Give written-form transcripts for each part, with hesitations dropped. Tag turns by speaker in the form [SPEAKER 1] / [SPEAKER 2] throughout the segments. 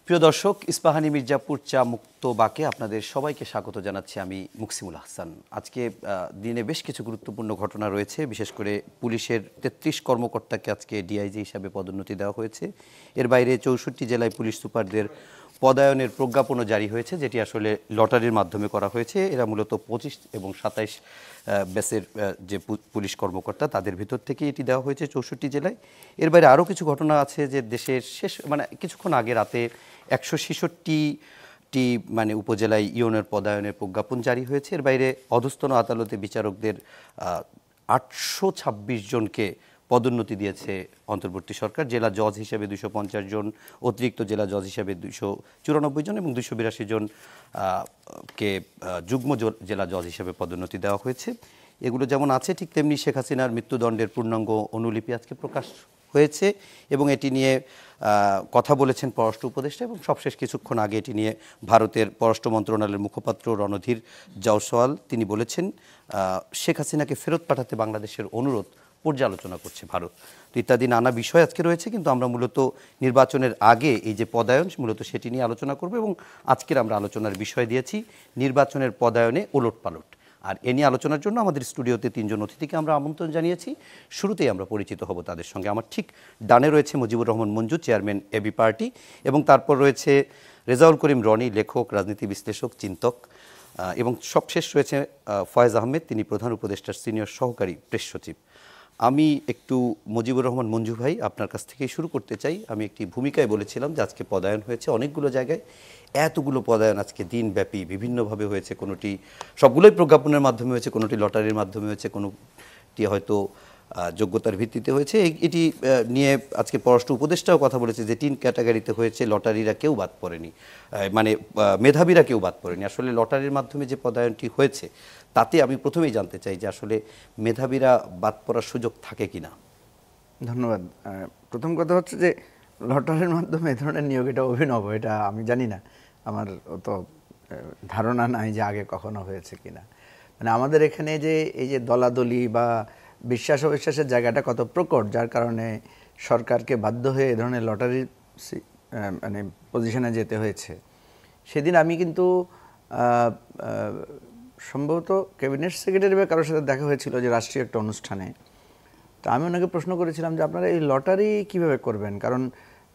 [SPEAKER 1] প্রিয় দর্শক, ইস্পাহানি মির্জাপুর চা মুক্ত বাকে আপনাদের সবাইকে স্বাগত জানাচ্ছি আমি মুকসিমুল আহসান। আজকে দিনে বেশ কিছু গুরুত্বপূর্ণ ঘটনা রয়েছে। বিশেষ করে পুলিশের ৩৩ কর্মকর্তাকে আজকে ডিআইজি হিসাবে পদোন্নতি দেওয়া হয়েছে। এর বাইরে ৬৪ জেলায় পুলিশ সুপারদের পদায়নের প্রজ্ঞাপনও জারি হয়েছে, যেটি আসলে লটারির মাধ্যমে করা হয়েছে। এরা মূলত ২৫ এবং ২৭ ব্যাচের যে পুলিশ কর্মকর্তা, তাদের ভিতর থেকে এটি দেওয়া হয়েছে ৬৪ জেলায়। এর বাইরে আরও কিছু ঘটনা আছে যে দেশের কিছুক্ষণ আগে রাতে ১৬৬টি উপজেলায় ইউনের পদায়নের প্রজ্ঞাপন জারি হয়েছে। এর বাইরে অধস্তন আদালতে বিচারকদের ৮২৬ জনকে পদোন্নতি দিয়েছে অন্তর্বর্তী সরকার। জেলা জজ হিসেবে ২৫০ জন, অতিরিক্ত জেলা জজ হিসেবে ২৯৪ জন এবং ২৮২ জন কে যুগ্ম জেলা জজ হিসেবে পদোন্নতি দেওয়া হয়েছে। এগুলো যেমন আছে, ঠিক তেমনি শেখ হাসিনার মৃত্যুদণ্ডের পূর্ণাঙ্গ অনুলিপি আজকে প্রকাশ হয়েছে এবং এটি নিয়ে কথা বলেছেন পররাষ্ট্র উপদেষ্টা, এবং সবশেষ কিছুক্ষণ আগে এটি নিয়ে ভারতের পররাষ্ট্র মন্ত্রণালয়ের মুখপাত্র রণধীর জয়সওয়াল তিনি বলেছেন শেখ হাসিনাকে ফেরত পাঠাতে বাংলাদেশের অনুরোধ পর্যালোচনা করছে ভারত। তো ইত্যাদি নানা বিষয় আজকে রয়েছে, কিন্তু আমরা মূলত নির্বাচনের আগে এই যে পদায়ন, মূলত সেটি নিয়ে আলোচনা করব। এবং আজকের আমরা আলোচনার বিষয় দিয়েছি নির্বাচনের পদায়নে ওলটপালট। আর এ নিয়ে আলোচনার জন্য আমাদের স্টুডিওতে ৩ জন অতিথিকে আমরা আমন্ত্রণ জানিয়েছি। শুরুতেই আমরা পরিচিত হব তাদের সঙ্গে। আমার ঠিক ডানে রয়েছে Mujibur Rahman Manju, chairman AB party, এবং তারপর রয়েছে রেজাউল করিম রনি, লেখক, রাজনীতি বিশ্লেষক, চিন্তক, এবং সবশেষ রয়েছে ফয়েজ আহমেদ, তিনি প্রধান উপদেষ্টার সিনিয়র সহকারী প্রেস সচিব। আমি একটু মুজিবুর রহমান মঞ্জু ভাই, আপনার কাছ থেকেই শুরু করতে চাই। আমি একটি ভূমিকায় বলেছিলাম যে আজকে পদায়ন হয়েছে অনেকগুলো জায়গায়। এতগুলো পদায়ন আজকে দিনব্যাপী বিভিন্নভাবে হয়েছে। কোনোটি, সবগুলোই প্রজ্ঞাপনের মাধ্যমে হয়েছে, কোনোটি লটারির মাধ্যমে হয়েছে, কোনোটি হয়তো যোগ্যতার ভিত্তিতে হয়েছে। এটি নিয়ে আজকে পররাষ্ট্র উপদেষ্টাও কথা বলেছে যে ৩ ক্যাটাগরিতে হয়েছে, লটারিরা কেউ বাদ পড়েনি, মেধাবীরা কেউ বাদ পড়েনি। আসলে লটারির মাধ্যমে যে পদায়নটি হয়েছে তাতে আমি প্রথমেই জানতে চাই যে আসলে মেধাবীরা বাদ পড়ার সুযোগ থাকে কিনা।
[SPEAKER 2] ধন্যবাদ। প্রথম কথা হচ্ছে যে লটারির মাধ্যমে এ ধরনের নিয়োগ, এটা অভিনব, এটা আমি জানি না, আমার অত ধারণা নাই যে আগে কখনো হয়েছে কিনা। আমাদের এখানে যে এই যে দলাদলি বা বিশ্বাস অবিশ্বাসের জায়গাটা কত প্রকট, যার কারণে সরকারকে বাধ্য হয়ে এ ধরনের লটারি পজিশনে যেতে হয়েছে। সেদিন আমি কিন্তু সম্ভবত ক্যাবিনেট সেক্রেটারি বা কারোর সাথে দেখা হয়েছিল যে রাষ্ট্রীয় একটা অনুষ্ঠানে। তা আমি ওনাকে প্রশ্ন করেছিলাম যে আপনারা এই লটারি কিভাবে করবেন, কারণ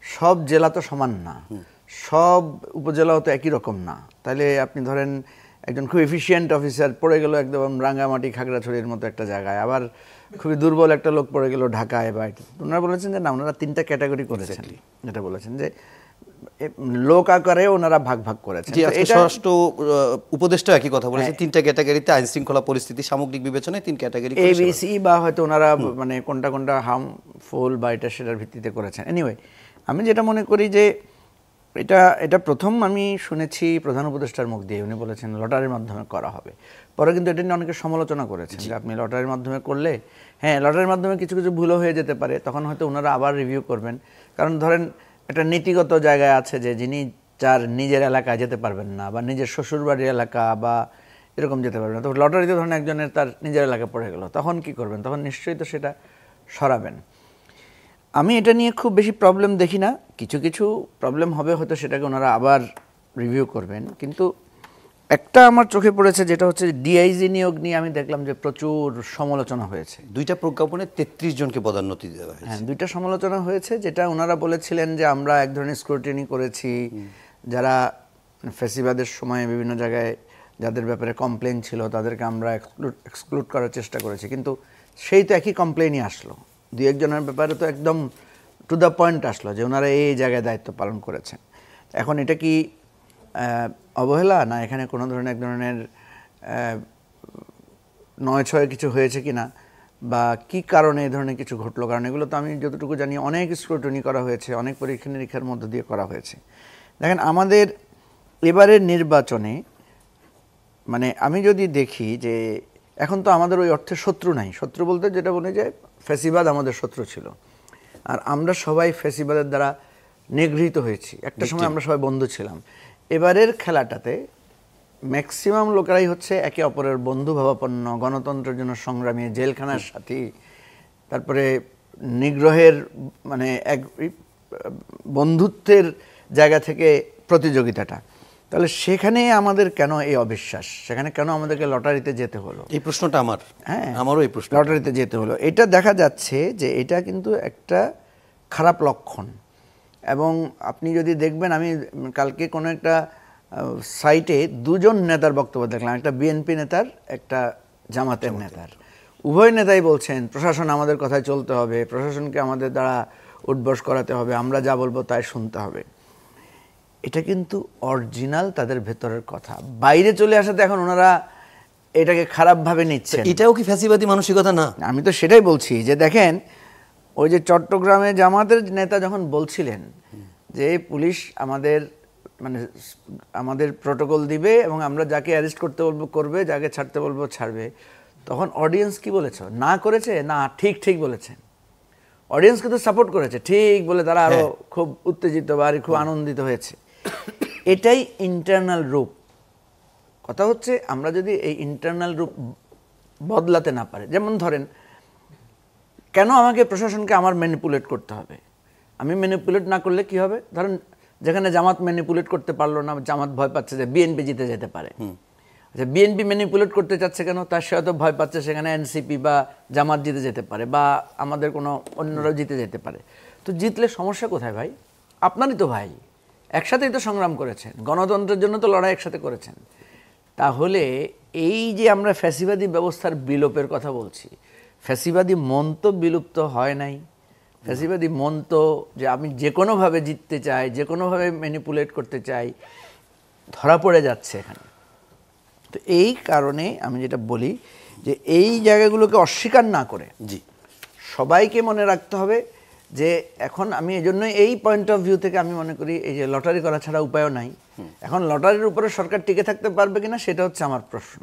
[SPEAKER 2] সব জেলা তো সমান না, সব উপজেলাও তো একই রকম না। তাহলে আপনি ধরেন একজন খুব এফিশিয়েন্ট অফিসার পড়ে গেল একদম রাঙ্গামাটি খাগড়াছড়ির মতো একটা জায়গায়, আবার খুবই দুর্বল একটা লোক পড়ে গেল ঢাকায় বা। ওনারা বলেছেন যে না, ওনারা 3টা ক্যাটাগরি করেছেন, যেটা বলেছেন যে লোক আকারে ওনারা ভাগ ভাগ করেছেন।
[SPEAKER 1] স্বরাষ্ট্র উপদেষ্টা একই কথা বলেছেন, 3টা ক্যাটাগরিতে আইন শৃঙ্খলা পরিস্থিতি সামগ্রিক বিবেচনায় 3 ক্যাটাগরি
[SPEAKER 2] ABC বা হয়তো ওনারা কোনটা কোনটা হার্মফুল বা এটা সেটার ভিত্তিতে করেছেন। এনিওয়ে, আমি যেটা মনে করি যে এটা প্রথম আমি শুনেছি প্রধান উপদেষ্টার মুখ দিয়ে, উনি বলেছেন লটারির মাধ্যমে করা হবে। পরে কিন্তু এটা নিয়ে অনেকে সমালোচনা করেছেন যে আপনি লটারির মাধ্যমে করলে, হ্যাঁ লটারির মাধ্যমে কিছু কিছু ভুলও হয়ে যেতে পারে, তখন হয়তো ওনারা আবার রিভিউ করবেন। কারণ ধরেন একটা নীতিগত জায়গায় আছে যে যিনি যার নিজের এলাকায় যেতে পারবেন না, বা নিজের শ্বশুরবাড়ির এলাকা বা এরকম যেতে পারবেন না, তো লটারিতে ধরেন একজনের তার নিজের এলাকা পড়ে গেল, তখন কি করবেন? তখন নিশ্চয়ই তো সেটা সরাবেন। আমি এটা নিয়ে খুব বেশি প্রবলেম দেখি না। কিছু কিছু প্রবলেম হবে, হয়তো সেটাকে ওনারা আবার রিভিউ করবেন। কিন্তু একটা আমার চোখে পড়েছে, যেটা হচ্ছে ডিআইজি নিয়োগ নিয়ে আমি দেখলাম যে প্রচুর সমালোচনা হয়েছে।
[SPEAKER 1] 2টা প্রজ্ঞাপনে 33 জনকে পদোন্নতি দেওয়া হয়েছে।
[SPEAKER 2] হ্যাঁ, 2টা সমালোচনা হয়েছে, যেটা ওনারা বলেছিলেন যে আমরা এক ধরনের স্ক্রুটিনি করেছি, যারা ফ্যাসিবাদের সময়ে বিভিন্ন জায়গায় যাদের ব্যাপারে কমপ্লেন ছিল তাদেরকে আমরা এক্সক্লুড করার চেষ্টা করেছি। কিন্তু সেই তো একই কমপ্লেনই আসলো, 2-1 জনের ব্যাপারে তো একদম টু দ্য পয়েন্ট আসলো যে ওনারা এই জায়গায় দায়িত্ব পালন করেছেন। এখন এটা কি অবহেলা, না এখানে কোনো ধরনের এক ধরনের 9-6 কিছু হয়েছে কিনা, বা কি কারণে এই ধরনের কিছু ঘটলো? কারণ এগুলো তো আমি যতটুকু জানি অনেক স্ক্রুটিনি করা হয়েছে, অনেক পরীক্ষা নিরীক্ষার মধ্য দিয়ে করা হয়েছে। দেখেন, আমাদের এবারের নির্বাচনে আমি যদি দেখি যে এখন তো আমাদের ওই অর্থে শত্রু নাই। শত্রু বলতে যেটা বলে যে ফ্যাসিবাদ আমাদের শত্রু ছিল, আর আমরা সবাই ফ্যাসিবাদের দ্বারা নিগৃহীত হয়েছি। একটা সময় আমরা সবাই বন্ধু ছিলাম। এবারের খেলাটাতে ম্যাক্সিমাম লোকেরাই হচ্ছে একে অপরের বন্ধু ভাবাপন্ন, গণতন্ত্রের জন্য সংগ্রামী, জেলখানার সাথী, তারপরে নিগ্রহের এক বন্ধুত্বের জায়গা থেকে প্রতিযোগিতাটা, তাহলে সেখানে আমাদের কেন এই অবিশ্বাস, সেখানে কেন আমাদেরকে লটারিতে যেতে হলো?
[SPEAKER 1] এই প্রশ্নটা
[SPEAKER 2] হ্যাঁ,
[SPEAKER 1] আমারও এই প্রশ্ন।
[SPEAKER 2] লটারিতে যেতে হলো, এটা দেখা যাচ্ছে যে এটা কিন্তু একটা খারাপ লক্ষণ। এবং আপনি যদি দেখবেন, আমি কালকে কোনো একটা সাইটে দুজন নেতার বক্তব্য দেখলাম, একটা বিএনপি নেতার, একটা জামাতের নেতার। উভয় নেতাই বলছেন প্রশাসন আমাদের কথায় চলতে হবে, প্রশাসনকে আমাদের দ্বারা উঠবস করাতে হবে, আমরা যা বলবো তাই শুনতে হবে। এটা কিন্তু অরিজিনাল তাদের ভেতরের কথা, বাইরে চলে আসাতে এখন ওনারা এটাকে খারাপভাবে নিচ্ছেন।
[SPEAKER 1] এটাও কি ফ্যাসিবাদী মানসিকতা না?
[SPEAKER 2] আমি তো সেটাই বলছি যে দেখেন, ওই যে চট্টগ্রামে জামাতের নেতা যখন বলছিলেন যে পুলিশ আমাদের প্রটোকল দিবে এবং আমরা যাকে অ্যারেস্ট করতে বলবো করবে, যাকে ছাড়তে বলবো ছাড়বে, তখন অডিয়েন্স কি বলেছে? না করেছে, না ঠিক ঠিক বলেছেন। অডিয়েন্স কিন্তু সাপোর্ট করেছে, ঠিক বলে তারা আরো খুব উত্তেজিত বা খুব আনন্দিত হয়েছে। এটাই ইন্টারনাল রূপ। কথা হচ্ছে আমরা যদি এই ইন্টারনাল রূপ বদলাতে না পারে, যেমন ধরেন কেন আমাকে প্রশাসনকে আমার ম্যানিপুলেট করতে হবে? আমি ম্যানিপুলেট না করলে কি হবে? ধরেন যেখানে জামাত ম্যানিপুলেট করতে পারলো না, জামাত ভয় পাচ্ছে যে বিএনপি জিতে যেতে পারে। আচ্ছা, বিএনপি ম্যানিপুলেট করতে চাচ্ছে কেন? তার সে হয়তো ভয় পাচ্ছে সেখানে এনসিপি বা জামাত জিতে যেতে পারে, বা আমাদের কোনো অন্যরাও জিতে যেতে পারে। তো জিতলে সমস্যা কোথায় ভাই? আপনারই তো ভাই, একসাথেই তো সংগ্রাম করেছেন, গণতন্ত্রের জন্য তো লড়াই একসাথে করেছেন। তাহলে এই যে আমরা ফ্যাসিবাদী ব্যবস্থার বিলোপের কথা বলছি, ফ্যাসিবাদী মন তো বিলুপ্ত হয় নাই। ফ্যাসিবাদী মন তো যে আমি যে কোনোভাবে জিততে চাই, যে কোনোভাবে ম্যানিপুলেট করতে চাই, ধরা পড়ে যাচ্ছে এখানে। তো এই কারণে আমি যেটা বলি যে এই জায়গাগুলোকে অস্বীকার না করে সবাইকে মনে রাখতে হবে যে এখন আমি এই জন্য এই পয়েন্ট অফ ভিউ থেকে আমি মনে করি এই যে লটারি করা ছাড়া উপায়ও নাই। এখন লটারির উপরে সরকার টিকে থাকতে পারবে কিনা সেটা হচ্ছে আমার প্রশ্ন।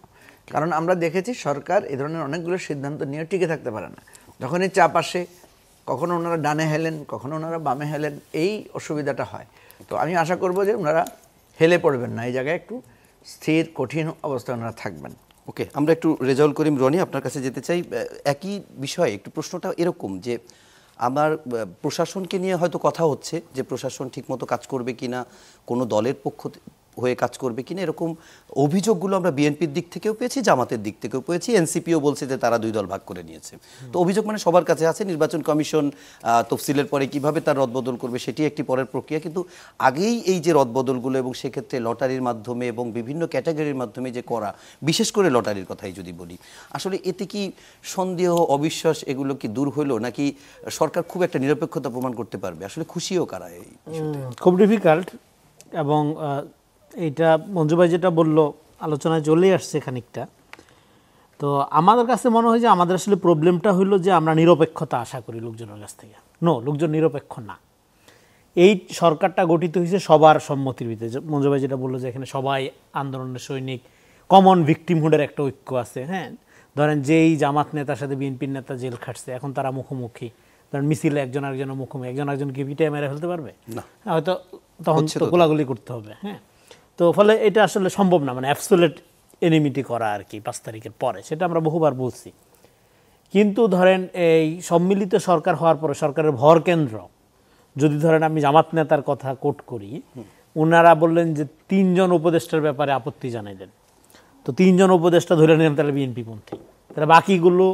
[SPEAKER 2] কারণ আমরা দেখেছি সরকার এই ধরনের অনেকগুলো সিদ্ধান্ত নিয়ে টিকে থাকতে পারে না। যখনই চাপ আসে, কখনো ওনারা ডানে হেলেন, কখনো ওনারা বামে হেলেন, এই অসুবিধাটা হয়। তো আমি আশা করব যে ওনারা হেলে পড়বেন না, এই জায়গায় একটু স্থির কঠিন অবস্থায় ওনারা থাকবেন।
[SPEAKER 1] ওকে, আমরা একটু রেজাউল করিম রনি আপনার কাছে যেতে চাই। একই বিষয়ে একটু প্রশ্নটা এরকম যে আমার প্রশাসনকে নিয়ে হয়তো কথা হচ্ছে যে প্রশাসন ঠিকমতো কাজ করবে কিনা, কোনো দলের পক্ষ হয়ে কাজ করবে কিনা, এরকম অভিযোগগুলো আমরা বিএনপির দিক থেকেও পেয়েছি, জামাতের দিক থেকেও পেয়েছি, এনসিপিও বলছে যে তারা দুই দল ভাগ করে নিয়েছে। তো অভিযোগ মানে সবার কাছে আছে। নির্বাচন কমিশন তফসিলের পরে কিভাবে তার রদবদল করবে সেটি একটি পরের প্রক্রিয়া, কিন্তু আগেই এই যে রদবদলগুলো এবং সেক্ষেত্রে লটারির মাধ্যমে এবং বিভিন্ন ক্যাটাগরির মাধ্যমে যে করা, বিশেষ করে লটারির কথাই যদি বলি, আসলে এতে কি সন্দেহ, অবিশ্বাস এগুলো কি দূর হইলো, নাকি সরকার খুব একটা নিরপেক্ষতা প্রমাণ করতে পারবে? আসলে খুশিও কারা এই বিষয়তে?
[SPEAKER 3] খুব ডিফিকাল্ট। এবং এইটা মঞ্জু ভাই যেটা বললো আলোচনায় চলেই আসছে খানিকটা। তো আমাদের কাছে মনে হয় যে আমাদের আসলে প্রবলেমটা হইলো যে আমরা নিরপেক্ষতা আশা করি লোকজনের কাছ থেকে। লোকজন নিরপেক্ষ না। এই সরকারটা গঠিত হয়েছে সবার সম্মতির ভিতরে। মঞ্জু ভাই যেটা বললো যে এখানে সবাই আন্দোলনের সৈনিক, কমন ভিকটিমহুডের একটা ঐক্য আছে। হ্যাঁ, ধরেন যেই জামাত নেতার সাথে বিএনপির নেতা জেল খাটছে, এখন তারা মুখোমুখি। ধরেন মিছিলে একজন আরেকজনের মুখোমুখি, একজন আরেকজনকে পিটিয়ে মেরে ফেলতে পারবে না, হয়তো তখন তো গোলাগুলি করতে হবে। হ্যাঁ, তো ফলে এটা আসলে সম্ভব না, মানে অ্যাবসোলিউট এনিমিটি করা আর কি 5 তারিখের পরে, সেটা আমরা বহুবার বলছি। কিন্তু ধরেন এই সম্মিলিত সরকার হওয়ার পরে সরকারের ভর কেন্দ্র যদি ধরেন আমি জামাত নেতার কথা কোট করি, ওনারা বললেন যে 3 জন উপদেষ্টার ব্যাপারে আপত্তি জানাইলেন। তো 3 জন উপদেষ্টা ধরে নিলাম তাহলে বিএনপিপন্থী, তাহলে বাকিগুলো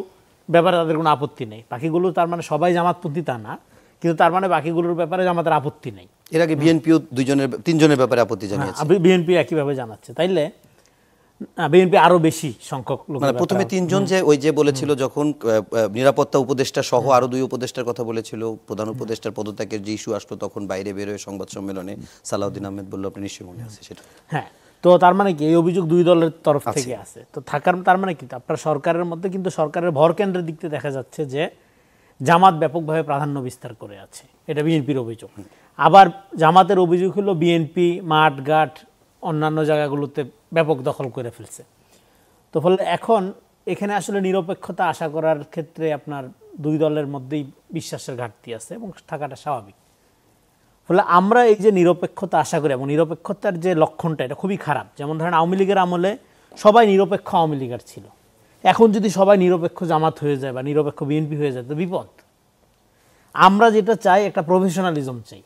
[SPEAKER 3] ব্যাপারে তাদের কোনো আপত্তি নেই। বাকিগুলো তার মানে সবাই জামাতপন্থী তা না, কিন্তু তার মানে বাকিগুলোর ব্যাপারে জামাতের আপত্তি নেই।
[SPEAKER 1] এর আগে বিএনপিও 3 জনের ব্যাপারে আপত্তি জানিয়েছে।
[SPEAKER 3] বিএনপি একইভাবে জানাচ্ছে, তাইলে বিএনপি আরো বেশি সংখ্যক লোক।
[SPEAKER 1] মানে প্রথমে 3 জন যে ওই যে বলেছিল, যখন নিরাপত্তা উপদেষ্টা সহ আরো 2 উপদেষ্টার কথা বলেছিল, প্রধান উপদেষ্টার পদত্যাগের যে ইস্যু আসলো, তখন বাইরে বের হয়ে সংবাদ সম্মেলনে সালাউদ্দিন আহমেদ বলল, আপনি নিশ্চয়ই মনে আছে সেটা।
[SPEAKER 3] হ্যাঁ, তো তার মানে কি এই অভিযোগ 2 দলের তরফ থেকে আছে। তো থাকার তার মানে কি আপনার সরকারের মধ্যে কিন্তু সরকারের ভর কেন্দ্রের দিক থেকে দেখা যাচ্ছে যে জামাত ব্যাপকভাবে প্রাধান্য বিস্তার করে আছে, এটা বিএনপির অভিযোগ। আবার জামাতের অভিযোগ হলো বিএনপি মাঠঘাট অন্যান্য জায়গাগুলোতে ব্যাপক দখল করে ফেলছে। তো ফলে এখন এখানে আসলে নিরপেক্ষতা আশা করার ক্ষেত্রে আপনার 2 দলের মধ্যেই বিশ্বাসের ঘাটতি আছে এবং থাকাটা স্বাভাবিক। ফলে আমরা এই যে নিরপেক্ষতা আশা করি এবং নিরপেক্ষতার যে লক্ষণটা, এটা খুবই খারাপ। যেমন ধরেন আওয়ামী লীগের আমলে সবাই নিরপেক্ষ আওয়ামী লীগের ছিল, এখন যদি সবাই নিরপেক্ষ জামাত হয়ে যায় বা নিরপেক্ষ বিএনপি হয়ে যায় তো বিপদ। আমরা যেটা চাই একটা প্রফেশনালিজম চাই।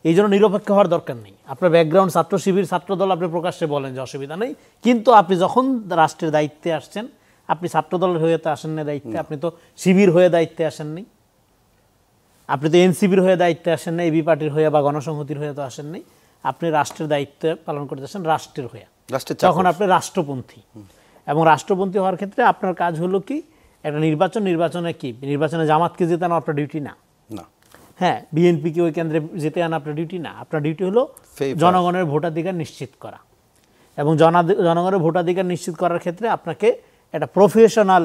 [SPEAKER 3] এই জন্য নিরপেক্ষ হওয়ার দরকার নেই। আপনার ব্যাকগ্রাউন্ড ছাত্র শিবির ছাত্রদল আপনি প্রকাশ্যে বলেন যে অসুবিধা নেই, কিন্তু আপনি যখন রাষ্ট্রের দায়িত্বে আসছেন আপনি ছাত্রদলের হয়ে তো আসেন না দায়িত্বে, আপনি তো শিবির হয়ে দায়িত্বে আসেননি, আপনি তো এনসিবির হয়ে দায়িত্বে আসেন না, এবি পার্টির হয়ে বা গণসংহতির হয়ে তো আসেননি, আপনি রাষ্ট্রের দায়িত্ব পালন করতে আসেন রাষ্ট্রের হয়ে, তখন আপনি রাষ্ট্রপন্থী। এবং রাষ্ট্রপন্থী হওয়ার ক্ষেত্রে আপনার কাজ হলো কি, একটা নির্বাচনে কি নির্বাচনে জামাতকে জেতানো আপনার ডিউটি না, হ্যাঁ বিএনপিকে ওই কেন্দ্রে যেতে আনা আপনার ডিউটি না, আপনার ডিউটি হলো জনগণের ভোটাধিকার নিশ্চিত করা। এবং জনগণের ভোটাধিকার নিশ্চিত করার ক্ষেত্রে আপনাকে একটা প্রফেশনাল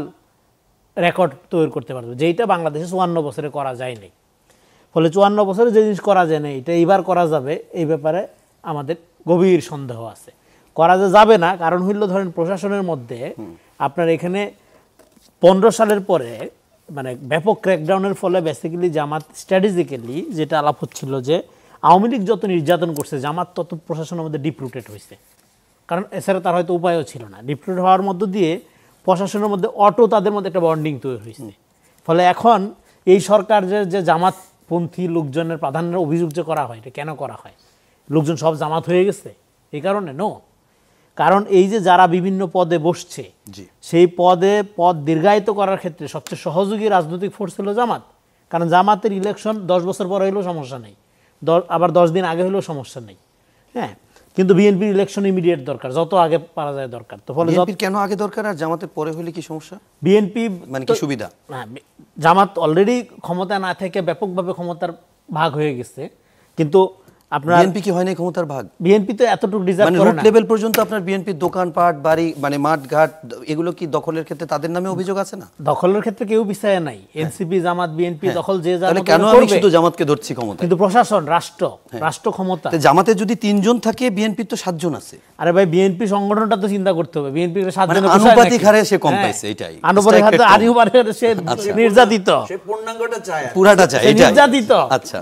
[SPEAKER 3] রেকর্ড তৈরি করতে পারবে, যেইটা বাংলাদেশে 54 বছরে করা যায়নি। ফলে 54 বছরে যে জিনিস করা যায় না এটা এইবার করা যাবে, এই ব্যাপারে আমাদের গভীর সন্দেহ আছে। করা যাবে না কারণ হইল ধরেন প্রশাসনের মধ্যে আপনার এখানে 15 সালের পরে মানে ব্যাপক ক্র্যাকডাউনের ফলে বেসিক্যালি জামাত স্ট্র্যাটেজিক্যালি যেটা আলাপ হচ্ছিল যে আওয়ামী লীগ যত নির্যাতন করছে জামাত তত প্রশাসনের মধ্যে ডিপরুটেড হয়েছে, কারণ এছাড়া তার হয়তো উপায়ও ছিল না। ডিপরুটেড হওয়ার মধ্য দিয়ে প্রশাসনের মধ্যে তাদের মধ্যে একটা বন্ডিং তৈরি হয়েছে। ফলে এখন এই সরকার যে জামাতপন্থী লোকজনের প্রাধান্যের অভিযোগ যে করা হয়, এটা কেন করা হয়? লোকজন সব জামাত হয়ে গেছে এই কারণে? নো, কারণ এই যে যারা বিভিন্ন পদে বসছে সেই পদ দীর্ঘায়িত করার ক্ষেত্রে সবচেয়ে সহযোগী রাজনৈতিক ফোর্স হলো জামাত। কারণ জামাতের ইলেকশন 10 বছর পরে হলেও সমস্যা নেই, আবার 10 দিন আগে হলেও সমস্যা নেই, হ্যাঁ। কিন্তু বিএনপির ইলেকশন ইমিডিয়েট দরকার, যত আগে পারা যায় দরকার। তো ফলে
[SPEAKER 1] কেন আগে দরকার আর জামাতের পরে হলে কি সমস্যা?
[SPEAKER 3] বিএনপি
[SPEAKER 1] মানে কি সুবিধা?
[SPEAKER 3] হ্যাঁ, জামাত অলরেডি ক্ষমতা না থেকে ব্যাপকভাবে ক্ষমতার ভাগ হয়ে গেছে, কিন্তু আপনার
[SPEAKER 1] বিএনপি কি হয়নি ক্ষমতার ভাগ?
[SPEAKER 3] বিএনপি তো এতটুকু ডিজার্ভ করে না।
[SPEAKER 1] রুট লেভেল পর্যন্ত আপনার বিএনপির দোকানপাট বাড়ি মানে মাঠ ঘাট এগুলো কি দখলের ক্ষেত্রে তাদের নামে অভিযোগ আছে না?
[SPEAKER 3] দখলের ক্ষেত্রে কেউ পিছায় নাই, এনসিপি জামাত বিএনপি দখল যে যার
[SPEAKER 1] তাহলে কেন আমি শুধু জামাতকে ধরছি ক্ষমতা?
[SPEAKER 3] কিন্তু প্রশাসন রাষ্ট্র ক্ষমতা,
[SPEAKER 1] জামাতে যদি 3 জন থাকে বিএনপির তো 7 জন আছে।
[SPEAKER 3] আরে ভাই বিএনপি সংগঠনটা তো চিন্তা করতে হবে, বিএনপির 7 জনের
[SPEAKER 1] আনুপাতিক হারে সে কম পাইছে, এটাই
[SPEAKER 3] আনুপাতিক হারে সে নির্যাতিত,
[SPEAKER 2] সে পূর্ণাঙ্গটা চায়,
[SPEAKER 1] পুরাটা চায়, এটাই
[SPEAKER 3] নির্যাতিত।
[SPEAKER 1] আচ্ছা,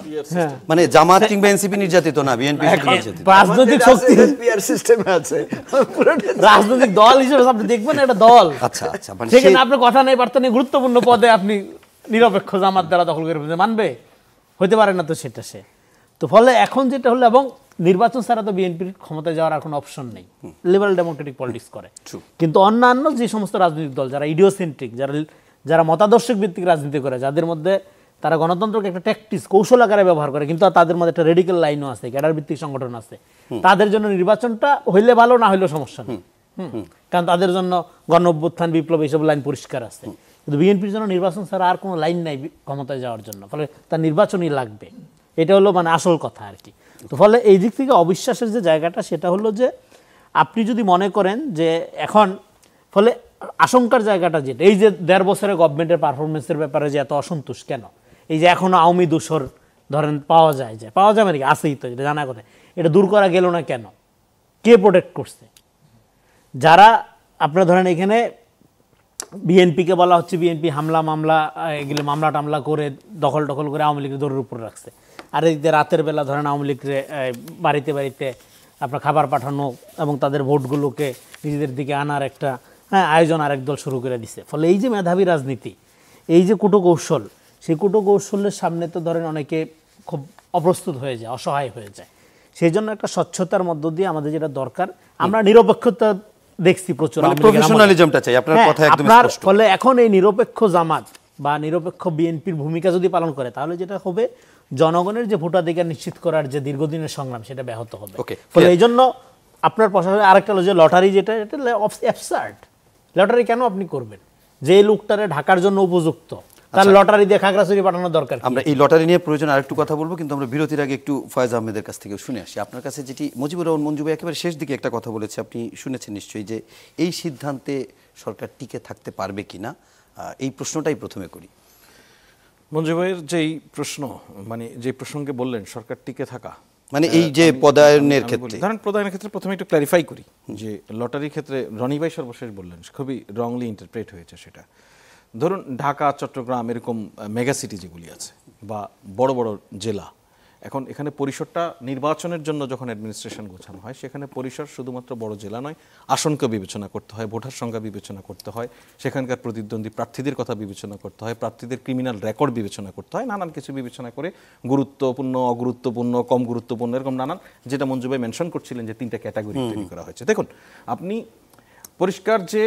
[SPEAKER 1] মানে জামাত কিংবা এনসিপি নির্যাতিত না, বিএনপি
[SPEAKER 3] রাজনৈতিক শক্তি
[SPEAKER 2] পিআর সিস্টেমে আছে,
[SPEAKER 3] রাজনৈতিক দল হিসেবে আপনি দেখবেন এটা দল।
[SPEAKER 1] আচ্ছা আচ্ছা, মানে
[SPEAKER 3] সেখানে আপনার কথা নেই বার্তা নেই, গুরুত্বপূর্ণ পদে আপনি নিরপেক্ষ জামাত দ্বারা দখল করে মানবে, হতে পারে না তো সেটা সে। তো ফলে এখন যেটা হলো, এবং নির্বাচন ছাড়া তো বিএনপির ক্ষমতায় যাওয়ার আর কোনো অপশন নেই, লিবারাল ডেমোক্রেটিক পলিটিক্স করে। কিন্তু অন্যান্য যে সমস্ত রাজনৈতিক দল যারা ইডিওসেন্ট্রিক, যারা মতাদর্শিক ভিত্তিক রাজনীতি করে, যাদের মধ্যে তারা গণতন্ত্রকে একটা ট্যাকটিক্স কৌশল আকারে ব্যবহার করে, কিন্তু তাদের মধ্যে একটা রেডিক্যাল লাইনও আছে, ক্যাডার ভিত্তিক সংগঠন আছে, তাদের জন্য নির্বাচনটা হইলে ভালো, না হইলেও সমস্যা নেই, কারণ তাদের জন্য গণ অভ্যুত্থান বিপ্লব এইসব লাইন পরিষ্কার আছে। কিন্তু বিএনপির জন্য নির্বাচন ছাড়া আর কোনো লাইন নাই ক্ষমতায় যাওয়ার জন্য, ফলে তার নির্বাচনই লাগবে, এটা হলো মানে আসল কথা আর কি। তো ফলে এই দিক থেকে অবিশ্বাসের যে জায়গাটা সেটা হলো যে আপনি যদি মনে করেন যে এখন, ফলে আশঙ্কার জায়গাটা যেটা, এই যে 1.5 বছরে গভর্নমেন্টের পারফরমেন্সের ব্যাপারে যে এত অসন্তোষ কেন, এই যে এখনো আওয়ামী দোসর ধরেন পাওয়া যায় মানে কি আছেই তো, এটা জানা কথা, এটা দূর করা গেল না কেন? কে প্রোটেক্ট করছে? যারা আপনারা ধরেন এখানে বিএনপিকে বলা হচ্ছে বিএনপি মামলা এগুলো মামলা টামলা করে দখল করে আওয়ামী লীগের দৌড়ের উপর রাখছে, আর এই যে রাতের বেলা ধরেন আওয়ামী লীগের বাড়িতে আপনার খাবার পাঠানো এবং তাদের ভোটগুলোকে নিজেদের দিকে আনার একটা আয়োজন আরেক দল শুরু করে দিছে। ফলে এই যে মেধাবী রাজনীতি, এই যে কূটকৌশল, সেই কূটকৌশলের সামনে তো ধরেন অনেকে খুব অপ্রস্তুত হয়ে যায়, অসহায় হয়ে যায়। সেই জন্য একটা স্বচ্ছতার মধ্য দিয়ে আমাদের যেটা দরকার, আমরা নিরপেক্ষতা দেখছি প্রচুর,
[SPEAKER 1] প্রফেশনালিজমটা চাই, আপনার কথা একদম স্পষ্ট।
[SPEAKER 3] ফলে এখন এই নিরপেক্ষ জামাত বা নিরপেক্ষ বিএনপির ভূমিকা যদি পালন করে, তাহলে যেটা হবে জনগণের যে ভোটাধিকার নিশ্চিত করার যে দীর্ঘদিনের সংগ্রাম সেটা ব্যাহত হবে। ফলে এই জন্য আপনার প্রশাসনে আরেকটা হলো যে লটারি, যেটা অ্যাবসার্ড। লটারি কেন আপনি করবেন? যে লোকটারে ঢাকার জন্য উপযুক্ত, তার লটারি দিয়ে খাগড়াছড়ি পাঠানোর দরকার।
[SPEAKER 1] আমরা এই লটারি নিয়ে প্রয়োজন আরেকটু কথা বলবো, কিন্তু আমরা বিরতির আগে একটু ফয়েজ আহমেদের কাছ থেকে শুনে আসি। আপনার কাছে যেটি মুজিবুর রহমান মঞ্জু ভাই একেবারে শেষ দিকে একটা কথা বলেছে, আপনি শুনেছেন নিশ্চয়ই, যে এই সিদ্ধান্তে সরকার টিকে থাকতে পারবে কিনা, এই প্রশ্নটাই প্রথমে করি।
[SPEAKER 4] মঞ্জু ভাইয়ের যেই প্রশ্ন, মানে যে প্রসঙ্গে বললেন সরকার টিকে থাকা,
[SPEAKER 1] মানে এই যে পদায়নের ক্ষেত্রে,
[SPEAKER 4] ধরেন পদায়নের ক্ষেত্রে প্রথমে একটু ক্ল্যারিফাই করি যে লটারির ক্ষেত্রে রনি ভাই সর্বশেষ বললেন খুবই রংলি ইন্টারপ্রেট হয়েছে সেটা। ধরুন ঢাকা, চট্টগ্রাম এরকম মেগা সিটি যেগুলি আছে বা বড় বড় জেলা, এখন এখানে পরিসরটা নির্বাচনের জন্য যখন অ্যাডমিনিস্ট্রেশন গোছানো হয় সেখানে পরিসর শুধুমাত্র বড় জেলা নয়, আসনকে বিবেচনা করতে হয়, ভোটার সংখ্যা বিবেচনা করতে হয়, সেখানকার প্রতিদ্বন্দ্বী প্রার্থীদের কথা বিবেচনা করতে হয়, প্রার্থীদের ক্রিমিনাল রেকর্ড বিবেচনা করতে হয়, নানান কিছু বিবেচনা করে গুরুত্বপূর্ণ, অগুরুত্বপূর্ণ, কম গুরুত্বপূর্ণ এরকম নানান, যেটা মঞ্জু ভাই মেনশন করছিলেন যে 3টা ক্যাটাগরি তৈরি করা হয়েছে। দেখুন আপনি পরিষ্কার যে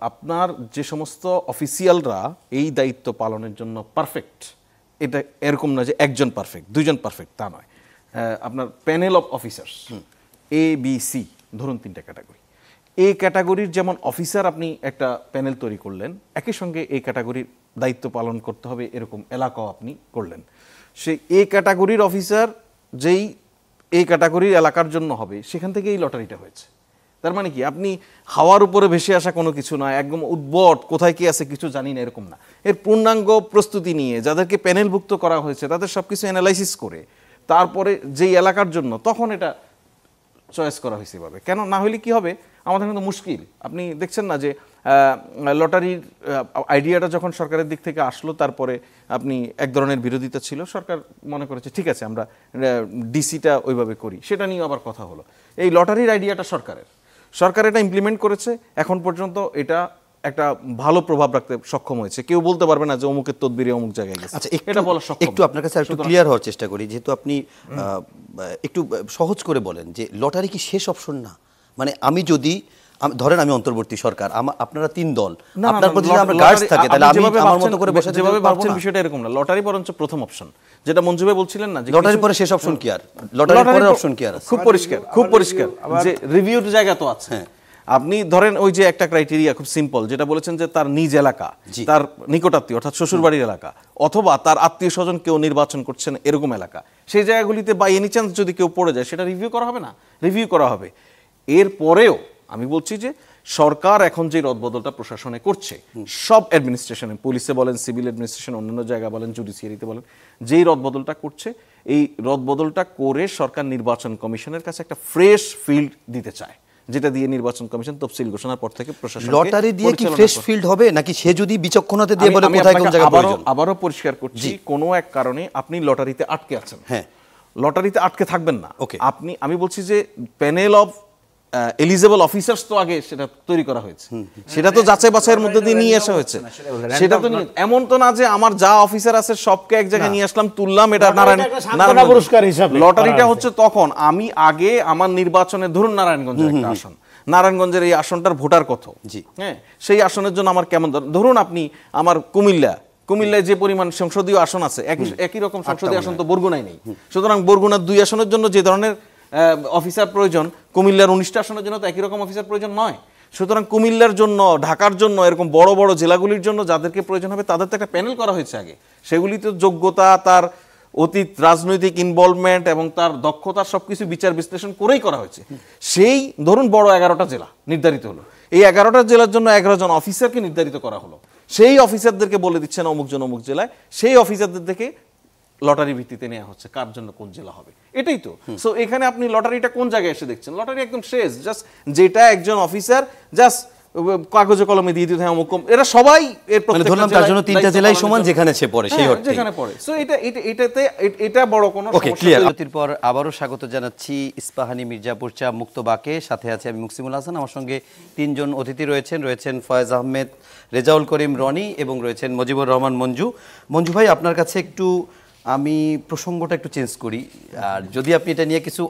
[SPEAKER 4] আপনার যে সমস্ত অফিসিয়ালরা এই দায়িত্ব পালনের জন্য পারফেক্ট, এটা এরকম না যে একজন পারফেক্ট, দুইজন পারফেক্ট, তা নয়। আপনার panel of officers A B C, ধরুন 3টা ক্যাটাগরি। এই ক্যাটাগরির যেমন অফিসার আপনি একটা প্যানেল তৈরি করলেন, একই সঙ্গে এই ক্যাটাগরির দায়িত্ব পালন করতে হবে এরকম এলাকাও আপনি করলেন। সেই এ ক্যাটাগরির অফিসার যেই এই ক্যাটাগরির এলাকার জন্য হবে, সেখান থেকে এই লটারিটা হয়েছে। তার মানে কি, আপনি হাওয়ার উপরে ভেসে আসা কোনো কিছু নয়, একদম উদ্ভট, কোথায় কি আছে কিছু জানি না এরকম না। এর পূর্ণাঙ্গ প্রস্তুতি নিয়ে যাদেরকে প্যানেলভুক্ত করা হয়েছে তাদের সব কিছু অ্যানালাইসিস করে তারপরে যেই এলাকার জন্য তখন এটা চয়েস করা হয়েছে এভাবে। কেন না হলে কি হবে, আমাদের কিন্তু মুশকিল। আপনি দেখছেন না যে লটারির আইডিয়াটা যখন সরকারের দিক থেকে আসলো, তারপরে আপনি এক ধরনের বিরোধিতা ছিল, সরকার মনে করেছে ঠিক আছে আমরা ডিসিটা ওইভাবে করি, সেটা নিয়ে আবার কথা হলো। এই লটারির আইডিয়াটা সরকার এটা ইমপ্লিমেন্ট করেছে, এখন পর্যন্ত এটা একটা ভালো প্রভাব রাখতে সক্ষম হয়েছে। কেউ বলতে পারবে না যে অমুকের তদবিরে অমুক জায়গায় গেছে।
[SPEAKER 1] আচ্ছা,
[SPEAKER 4] এটা বলা সক্ষম।
[SPEAKER 1] একটু আপনার কাছে একটু ক্লিয়ার হওয়ার চেষ্টা করি, যেহেতু আপনি একটু সহজ করে বলেন যে লটারি কি শেষ অপশন না? মানে আমি যদি ধরেন আমি অন্তর্বর্তী সরকার, আপনারা 3 দল, আপনার প্রতি যদি আমরা গার্ডস থাকে তাহলে আমি আমার মতো করে বসে
[SPEAKER 4] যেভাবে ভাবছেন বিষয়টা এরকম না। লটারি বরঞ্চ প্রথম অপশন, যেটা মঞ্জু ভাই বলছিলেন না যে
[SPEAKER 1] লটারির পরে শেষ অপশন কি আর? লটারির পরের অপশন কি আর?
[SPEAKER 4] খুব পরিষ্কার যে রিভিউর জায়গা তো আছে। আপনি ধরেন ওই যে একটা ক্রাইটেরিয়া খুব সিম্পল, যেটা বলেছেন যে তার নিজ এলাকা, তার নিকটাত্মীয় অর্থাৎ শ্বশুরবাড়ির এলাকা, অথবা তার আত্মীয় স্বজন কেউ নির্বাচন করছেন এরকম এলাকা, সেই জায়গাগুলিতে বাই এনি চান্স যদি কেউ পড়ে যায় সেটা রিভিউ করা হবে না? রিভিউ করা হবে। এরপরেও আমি বলছি যে সরকার এখন যে রদবদলটা প্রশাসনে করছে, সব অ্যাডমিনিস্ট্রেশনে, পুলিশে বলেন, সিভিল অ্যাডমিনিস্ট্রেশন, অন্যান্য জায়গা বলেন, জুডিশিয়ারিতে বলেন, যেই রদবদলটা করছে, এই রদবদলটা করে সরকার নির্বাচন কমিশনের কাছে একটা ফ্রেশ ফিল্ড দিতে চায়, যেটা দিয়ে নির্বাচন কমিশন তফসিল ঘোষণার পর থেকে প্রশাসন
[SPEAKER 1] লটারি দিয়ে কি ফ্রেশ ফিল্ড হবে, নাকি সে যদি বিচক্ষণতা দিয়ে বলে কোথায় কোন জায়গা প্রয়োজন?
[SPEAKER 4] আবারও পরিষ্কার করছি, কোনো এক কারণে আপনি লটারিতে আটকে আছেন,
[SPEAKER 1] হ্যাঁ,
[SPEAKER 4] লটারিতে আটকে থাকবেন না। আমি বলছি যে প্যানেল অফ এলিজেবল অফিসার্স তো আগে সেটা তৈরি করা হয়েছে, সেটা তো যাচাই বাছাইয়ের মধ্যে দিয়ে নিয়ে আসা হয়েছে। সেটা তো এমন তো না যে আমার যা অফিসার আছে সবকে এক জায়গায় নিয়ে আসলাম, তুললাম, এটা নারায়ণ
[SPEAKER 3] পুরস্কার হিসাবে।
[SPEAKER 4] লটারিটা হচ্ছে তখন আমি আগে আমার নির্বাচনে, ধরুন নারায়ণগঞ্জের একটা আসন, নারায়ণগঞ্জের এই আসনটার ভোটার কত, হ্যাঁ, সেই আসনের জন্য আমার কেমন, ধরুন আপনি আমার কুমিল্লায় যে পরিমাণ সংসদীয় আসন আছে, একই রকম সংসদীয় আসন তো বরগুনায় নেই। সুতরাং বরগুনার 2 আসনের জন্য যে ধরনের অফিসার প্রয়োজন, কুমিল্লার 19টা আসনের জন্য তো একই রকম অফিসার প্রয়োজন নয়। সুতরাং কুমিল্লার জন্য, ঢাকার জন্য, এরকম বড় বড় জেলাগুলির জন্য যাদেরকে প্রয়োজন হবে তাদের তো একটা প্যানেল করা হয়েছে আগে। সেগুলিতে যোগ্যতা, তার অতীত রাজনৈতিক ইনভলভমেন্ট এবং তার দক্ষতা সবকিছু বিচার বিশ্লেষণ করেই করা হয়েছে। সেই ধরুন বড় 11টা জেলা নির্ধারিত হলো, এই 11টা জেলার জন্য 11 জন অফিসারকে নির্ধারিত করা হলো। সেই অফিসারদেরকে বলে দিচ্ছেন অমুক জন অমুক জেলায়, সেই অফিসারদের থেকে লটারি ভিত্তিতে নেওয়া হচ্ছে কার জন্য কোন জেলা হবে, এটাই তো। সো এখানে আপনি লটারিটা কোন জায়গায় এসে দেখছেন? লটারি একদম শেষ, জাস্ট যেটা একজন অফিসার জাস্ট কাগজে কলমে দিয়ে দিতে হয় অমুক, এরা সবাই এর
[SPEAKER 1] মানে ধরলাম তার জন্য 3টা জেলায় সমান যেখানে সে পড়ে, সেই অর্থে
[SPEAKER 4] যেখানে পড়ে। সো এটা বড় কোনো সমস্যা।
[SPEAKER 1] ক্লিয়ার। পর আবারও স্বাগত জানাচ্ছি ইস্পাহানি মির্জাপুর চা মুক্তবাকে। সাথে আছে আমি মুকসিমুল হাসান, আমার সঙ্গে 3 জন অতিথি রয়েছেন ফয়েজ আহমেদ, রেজাউল করিম রনি এবং রয়েছেন মজিবুর রহমান মঞ্জু। মঞ্জু ভাই, আপনার কাছে একটু আমি প্রসঙ্গটা একটু চেঞ্জ করি, আর যদি আপনি এটা নিয়ে কিছু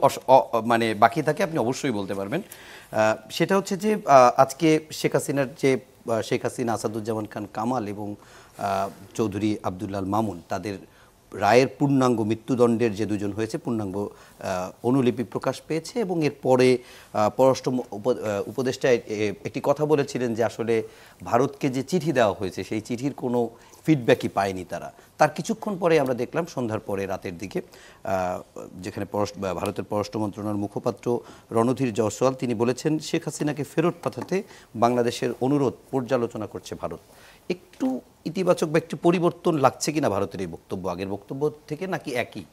[SPEAKER 1] মানে বাকি থাকে আপনি অবশ্যই বলতে পারবেন। সেটা হচ্ছে যে আজকে শেখ হাসিনা, আসাদুজ্জামান খান কামাল এবং চৌধুরী আব্দুল্লাহ মামুন, তাদের রায়ের পূর্ণাঙ্গ মৃত্যুদণ্ডের যে 2 জন হয়েছে পূর্ণাঙ্গ অনুলিপি প্রকাশ পেয়েছে, এবং এরপরে পররাষ্ট্র উপদেষ্টা একটি কথা বলেছিলেন যে আসলে ভারতকে যে চিঠি দেওয়া হয়েছে সেই চিঠির কোনো ফিডব্যাকই পায়নি তারা। তার কিছুক্ষণ পরে আমরা দেখলাম সন্ধ্যার পরে রাতের দিকে যেখানে ভারতের পররাষ্ট্র মন্ত্রণালয়ের মুখপাত্র রণধীর জয়সওয়াল তিনি বলেছেন শেখ হাসিনাকে ফেরত পাঠাতে বাংলাদেশের অনুরোধ পর্যালোচনা করছে ভারত। একটু ইতিবাচক বা একটু পরিবর্তন লাগছে কিনা ভারতের এই বক্তব্য আগের বক্তব্য থেকে, নাকি একই?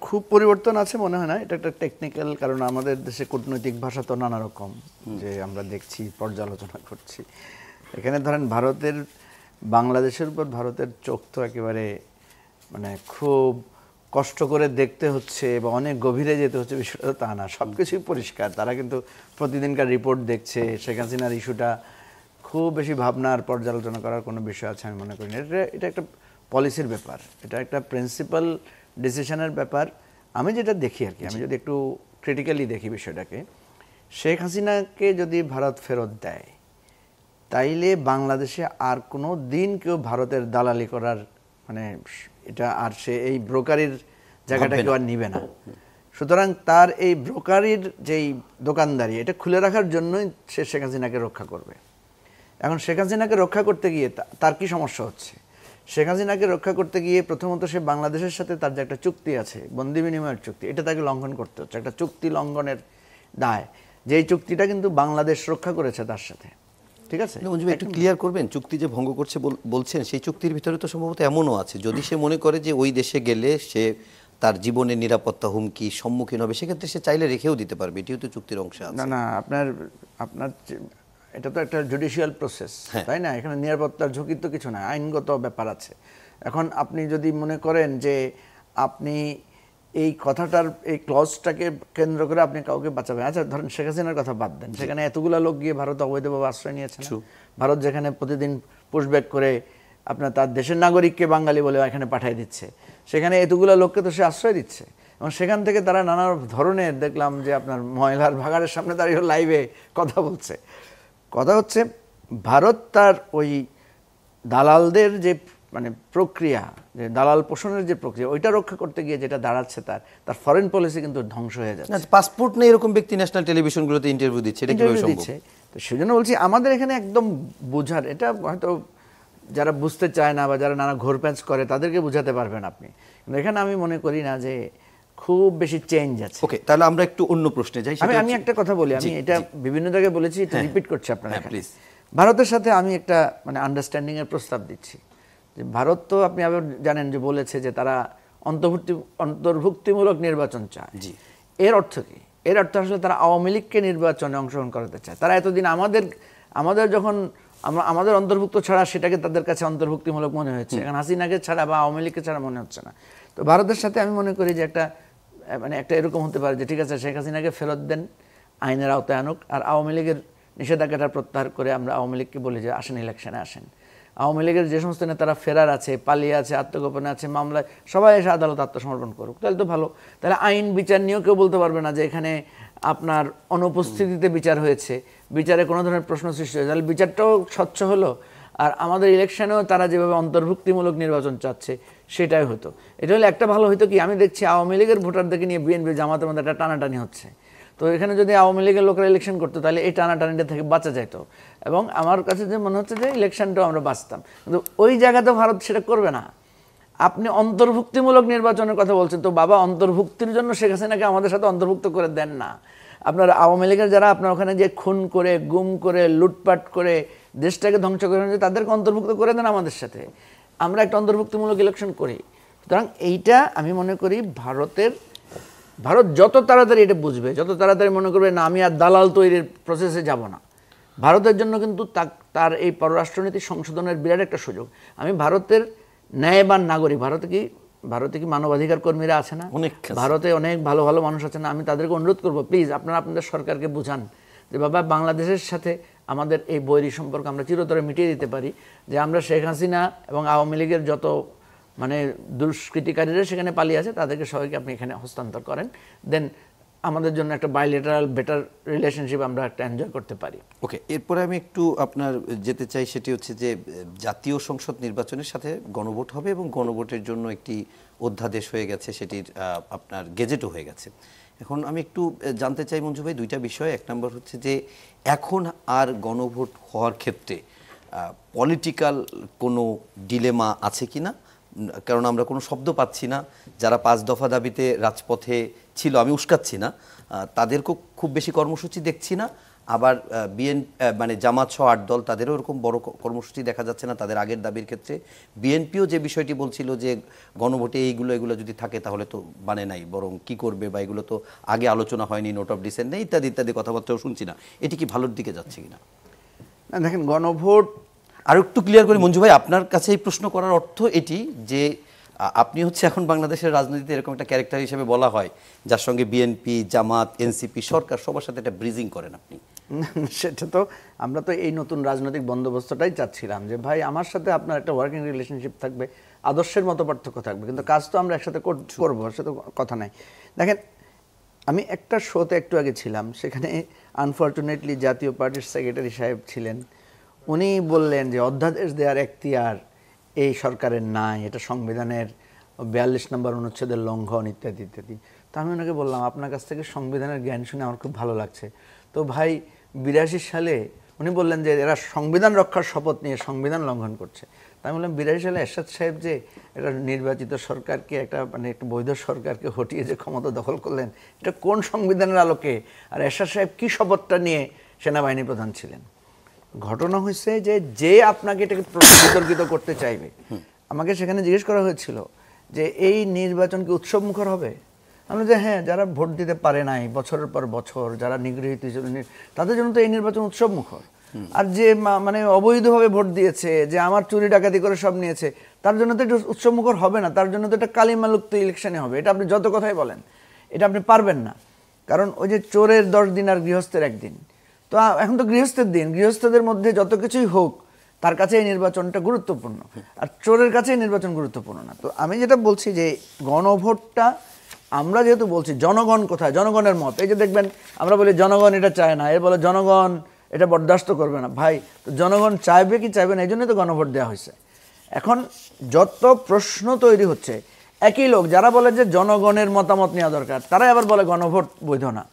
[SPEAKER 2] খুব পরিবর্তন আছে মনে হয় না, এটা একটা টেকনিক্যাল, কারণ আমাদের দেশে কূটনৈতিক ভাষা তো নানা রকম, যে আমরা দেখছি, পর্যালোচনা করছি। এখানে ধরেন বাংলাদেশের উপর ভারতের চোখ তো একেবারে মানে খুব কষ্ট করে দেখতে হচ্ছে বা অনেক গভীরে যেতে হচ্ছে, বিষয়টা তো তা না, সব কিছুই পরিষ্কার। তারা কিন্তু প্রতিদিনকার রিপোর্ট দেখছে। শেখ হাসিনার ইস্যুটা খুব বেশি ভাবনার পর্যালোচনা করার কোনো বিষয় আছে আমি মনে করি না। এটা একটা পলিসির ব্যাপার, এটা একটা প্রিন্সিপাল ডিসিশনের ব্যাপার। আমি যেটা দেখি আর কি, আমি যদি একটু ক্রিটিক্যালি দেখি বিষয়টাকে, শেখ হাসিনাকে যদি ভারত ফেরত দেয় তাইলে বাংলাদেশে আর কোনো দিন কেউ ভারতের দালালি করার মানে এটা আর সে এই ব্রোকারির জায়গাটা কেউ আর নিবে না। সুতরাং তার এই ব্রোকারির যেই দোকানদারি এটা খুলে রাখার জন্যই সে শেখ হাসিনাকে রক্ষা করবে। এখন শেখ হাসিনাকে রক্ষা করতে গিয়ে তার কি সমস্যা হচ্ছে? শেখ হাসিনাকে রক্ষা করতে গিয়ে প্রথমত সে বাংলাদেশের সাথে তার যে একটা চুক্তি আছে, বন্দি বিনিময়ের চুক্তি, এটা তাকে লঙ্ঘন করতে হচ্ছে, একটা চুক্তি লঙ্ঘনের দায়। যেই চুক্তিটা কিন্তু বাংলাদেশ রক্ষা করেছে তার সাথে, ঠিক আছে?
[SPEAKER 1] মঞ্জু ভাই একটু ক্লিয়ার করবেন, চুক্তি যে ভঙ্গ করছে বলছেন, সেই চুক্তির ভিতরে তো সম্ভবত এমনও আছে যদি সে মনে করে যে ওই দেশে গেলে সে তার জীবনের নিরাপত্তা হুমকি সম্মুখীন হবে, সেক্ষেত্রে সে চাইলে রেখেও দিতে পারবে, এটিও তো চুক্তির অংশ আছে।
[SPEAKER 2] না না, আপনার এটা তো একটা জুডিশিয়াল প্রসেস, তাই না? এখানে নিরাপত্তার ঝুঁকির তো কিছু না, আইনগত ব্যাপার আছে। এখন আপনি যদি মনে করেন যে আপনি এই কথাটার এই ক্লজটাকে কেন্দ্র করে আপনি কাউকে বাঁচাবেন, আচ্ছা ধরেন শেখ হাসিনার কথা বাদ দেন, সেখানে এতগুলো লোক গিয়ে ভারতে অবৈধভাবে আশ্রয় নিয়েছে না? ভারত যেখানে প্রতিদিন পুশব্যাক করে আপনার তার দেশের নাগরিককে বাঙালি বলে এখানে পাঠিয়ে দিচ্ছে, সেখানে এতগুলো লোককে তো সে আশ্রয় দিচ্ছে। এবং সেখান থেকে তারা নানা ধরনের দেখলাম যে আপনার ময়লার ভাগাড়ের সামনে দাঁড়িয়ে লাইভে কথা বলছে। কথা হচ্ছে ভারত তার ওই দালালদের যে মানে প্রক্রিয়া, যে দালাল পোষণের যে প্রক্রিয়া, ওইটা রক্ষা করতে গিয়ে যেটা দাঁড়াচ্ছে তার ফরেন পলিসি কিন্তু ধ্বংস হয়ে যাচ্ছে।
[SPEAKER 1] পাসপোর্ট নেই এরকম ব্যক্তি ন্যাশনাল টেলিভিশনগুলোতে ইন্টারভিউ দিচ্ছে, এটা কিভাবে সম্ভব?
[SPEAKER 2] তো সেজন্য বলছি আমাদের এখানে একদম বোঝার, এটা হয়তো যারা বুঝতে চায় না বা যারা নানা ঘোরপ্যাঁচ করে তাদেরকে বোঝাতে পারবেন আপনি, কিন্তু এখানে আমি মনে করি না যে খুব বেশি চেঞ্জ আছে।
[SPEAKER 1] ওকে, তাহলে আমরা একটু অন্য প্রশ্নে যাই।
[SPEAKER 2] আমি একটা কথা বলি, আমি এটা বিভিন্ন জায়গায় বলেছি, এটা রিপিট করছি আপনারা
[SPEAKER 1] প্লিজ।
[SPEAKER 2] ভারতের সাথে আমি একটা মানে আন্ডারস্ট্যান্ডিং এর প্রস্তাব দিচ্ছি যে ভারত তো আপনি আবার জানেন যে বলেছে যে তারা অন্তর্ভুক্তিমূলক নির্বাচন চায়। এর অর্থ কি? এর অর্থ আসলে তারা আওয়ামী লীগকে নির্বাচনে অংশগ্রহণ করাতে চায়। তারা এতদিন আমাদের যখন আমাদের অন্তর্ভুক্ত ছাড়া সেটাকে তাদের কাছে অন্তর্ভুক্তিমূলক মনে হয়েছে, এখন হাসিনাকে ছাড়া বা আওয়ামী লীগকে ছাড়া মনে হচ্ছে না। তো ভারতের সাথে আমি মনে করি যে একটা এরকম হতে পারে যে ঠিক আছে শেখ হাসিনাকে ফেরত দেন, আইনের আওতায় আনুক, আর আওয়ামী লীগের নিষেধাজ্ঞাটা প্রত্যাহার করে আমরা আওয়ামী লীগকে বলি যে আসেন ইলেকশনে আসেন। আওয়ামী লীগের যে সমস্ত নেতারা ফেরার আছে, পালিয়ে আছে, আত্মগোপনে আছে, মামলায়, সবাই এসে আদালত আত্মসমর্পণ করুক, তাহলে তো ভালো। তাহলে আইন বিচার নিয়েও কেউ বলতে পারবে না যে এখানে আপনার অনুপস্থিতিতে বিচার হয়েছে, বিচারে কোনো ধরনের প্রশ্ন সৃষ্টি হয়েছে, তাহলে বিচারটাও স্বচ্ছ হলো। আর আমাদের ইলেকশনেও তারা যেভাবে অন্তর্ভুক্তিমূলক নির্বাচন চাচ্ছে সেটাই হতো। এটা হলে একটা ভালো হতো কি, আমি দেখছি আওয়ামী লীগের ভোটারদেরকে নিয়ে বিএনপি জামাতের মধ্যে একটা টানাটানি হচ্ছে। তো এখানে যদি আওয়ামী লীগের লোকেরা ইলেকশন করতো তাহলে এই টানাটানিটা থেকে বাঁচা যেত, এবং আমার কাছে যে মনে হচ্ছে যে ইলেকশনটাও আমরা বাঁচতাম। কিন্তু ওই জায়গাতে ভারত সেটা করবে না। আপনি অন্তর্ভুক্তিমূলক নির্বাচনের কথা বলছেন, তো বাবা অন্তর্ভুক্তির জন্য শেখ হাসিনাকে আমাদের সাথে অন্তর্ভুক্ত করে দেন না। আপনার আওয়ামী লীগের যারা আপনার ওখানে যে খুন করে, গুম করে, লুটপাট করে দেশটাকে ধ্বংস করে তাদেরকে অন্তর্ভুক্ত করে দেন আমাদের সাথে, আমরা একটা অন্তর্ভুক্তিমূলক ইলেকশন করি। সুতরাং এইটা আমি মনে করি ভারত যত তাড়াতাড়ি এটা বুঝবে, যত তাড়াতাড়ি মনে করবে না আমি আর দালাল তৈরির প্রসেসে যাব না, ভারতের জন্য কিন্তু তার এই পররাষ্ট্রনীতি সংশোধনের বিরাট একটা সুযোগ। আমি ভারতের ন্যায়বান নাগরিক, ভারতে কি মানবাধিকার কর্মীরা আছে না? ভারতে অনেক ভালো ভালো মানুষ আছে না? আমি তাদেরকে অনুরোধ করবো প্লিজ আপনারা আপনাদের সরকারকে বুঝান যে বাবা বাংলাদেশের সাথে আমাদের এই বৈরী সম্পর্ক আমরা চিরতরে মিটিয়ে দিতে পারি, যে আমরা শেখ হাসিনা এবং আওয়ামী লীগের যত মানে দুষ্কৃতিকারীরা সেখানে পালিয়ে আছে তাদেরকে সবাইকে আপনি এখানে হস্তান্তর করেন, দেন আমাদের জন্য একটা বাইলেটারাল বেটার রিলেশনশিপ আমরা একটা এনজয় করতে পারি।
[SPEAKER 1] ওকে, এরপরে আমি একটু আপনার যেতে চাই, সেটি হচ্ছে যে জাতীয় সংসদ নির্বাচনের সাথে গণভোট হবে এবং গণভোটের জন্য একটি অধ্যাদেশ হয়ে গেছে, সেটির আপনার গেজেটও হয়ে গেছে। এখন আমি একটু জানতে চাই মঞ্জু ভাই দুইটা বিষয়। এক নম্বর হচ্ছে যে এখন আর গণভোট হওয়ার ক্ষেত্রে পলিটিক্যাল কোনো ডিলেমা আছে কি না, কারণ আমরা কোনো শব্দ পাচ্ছি না। যারা 5 দফা দাবিতে রাজপথে ছিল, আমি উস্কাচ্ছি না, তাদেরকেও খুব বেশি কর্মসূচি দেখছি না। আবার মানে জামাত সহ 8 দল তাদেরও এরকম বড় কর্মসূচি দেখা যাচ্ছে না তাদের আগের দাবির ক্ষেত্রে। বিএনপিও যে বিষয়টি বলছিল যে গণভোটে এগুলো যদি থাকে তাহলে তো মানে নাই, বরং কি করবে বা এগুলো তো আগে আলোচনা হয়নি, নোট অফ ডিসেন্ট নেই, ইত্যাদি ইত্যাদি কথাবার্তাও শুনছি না। এটি কি ভালোর দিকে যাচ্ছে কিনা?
[SPEAKER 2] না দেখেন, গণভোট
[SPEAKER 1] আর একটু ক্লিয়ার করে মঞ্জু ভাই, আপনার কাছে এই প্রশ্ন করার অর্থ এটি যে আপনি হচ্ছে এখন বাংলাদেশের রাজনীতিতে এরকম একটা ক্যারেক্টার হিসেবে বলা হয় যার সঙ্গে বিএনপি, জামাত, এনসিপি, সরকার সবার সাথে একটা ব্রিজিং করেন আপনি।
[SPEAKER 2] সেটা তো আমরা তো এই নতুন রাজনৈতিক বন্দোবস্তটাই চাচ্ছিলাম যে ভাই আমার সাথে আপনার একটা ওয়ার্কিং রিলেশনশিপ থাকবে, আদর্শের মতো পার্থক্য থাকবে, কিন্তু কাজ তো আমরা একসাথে করবো, সেটা কথা নাই। দেখেন, আমি একটা শোতে একটু আগে ছিলাম, সেখানে আনফর্চুনেটলি জাতীয় পার্টির সেক্রেটারি সাহেব ছিলেন, উনি বললেন যে অধ্যাদেশ দেওয়ার এখতিয়ার এই সরকারের নাই, এটা সংবিধানের 42 নম্বর অনুচ্ছেদের লঙ্ঘন ইত্যাদি ইত্যাদি। তো আমি ওনাকে বললাম আপনার কাছ থেকে সংবিধানের জ্ঞান শুনে আমার খুব ভালো লাগছে, তো ভাই 82 সালে উনি বললেন যে এরা সংবিধান রক্ষার শপথ নিয়ে সংবিধান লঙ্ঘন করছে। তা আমি বললাম 82 সালে এরশাদ সাহেব যে এটা নির্বাচিত সরকারকে একটা একটা বৈধ সরকারকে হটিয়ে যে ক্ষমতা দখল করলেন, এটা কোন সংবিধানের আলোকে? আর এরশাদ সাহেব কি শপথটা নিয়ে সেনাবাহিনী প্রধান ছিলেন? ঘটনা হয়েছে যে আপনাকে এটাকে বিতর্কিত করতে চাইবে, আমাকে সেখানে জিজ্ঞেস করা হয়েছিল যে এই নির্বাচন কি উৎসব মুখর হবে? আমরা যে হ্যাঁ, যারা ভোট দিতে পারে নাই বছরের পর বছর, যারা নিগৃহীত হিসেবে তাদের জন্য তো এই নির্বাচন উৎসব মুখর। আর যে মানে অবৈধভাবে ভোট দিয়েছে, যে আমার চুরি ডাকাতি করে সব নিয়েছে, তার জন্য তো এটা উৎসব মুখর হবে না, তার জন্য তো এটা কালিমালুক্ত ইলেকশনে হবে। এটা আপনি যত কথাই বলেন, এটা আপনি পারবেন না। কারণ ওই যে চোরের 10 দিন আর গৃহস্থের 1 দিন, তো এখন তো গৃহস্থের দিন, গৃহস্থদের মধ্যে যত কিছুই হোক তার কাছে এই নির্বাচনটা গুরুত্বপূর্ণ, আর চোরের কাছে এই নির্বাচন গুরুত্বপূর্ণ না। তো আমি যেটা বলছি যে গণভোটটা আমরা যেহেতু বলছি, জনগণ কোথায়, জনগণের মত। এই যে দেখবেন আমরা বলি জনগণ এটা চায় না, এর বলে জনগণ এটা বরদাস্ত করবে না। ভাই, তো জনগণ চাইবে কি চাইবে না, এই জন্যই তো গণভোট দেওয়া হয়েছে। এখন যত প্রশ্ন তৈরি হচ্ছে, একই লোক যারা বলে যে জনগণের মতামত নেওয়া দরকার, তারাই আবার বলে গণভোট বৈধ না।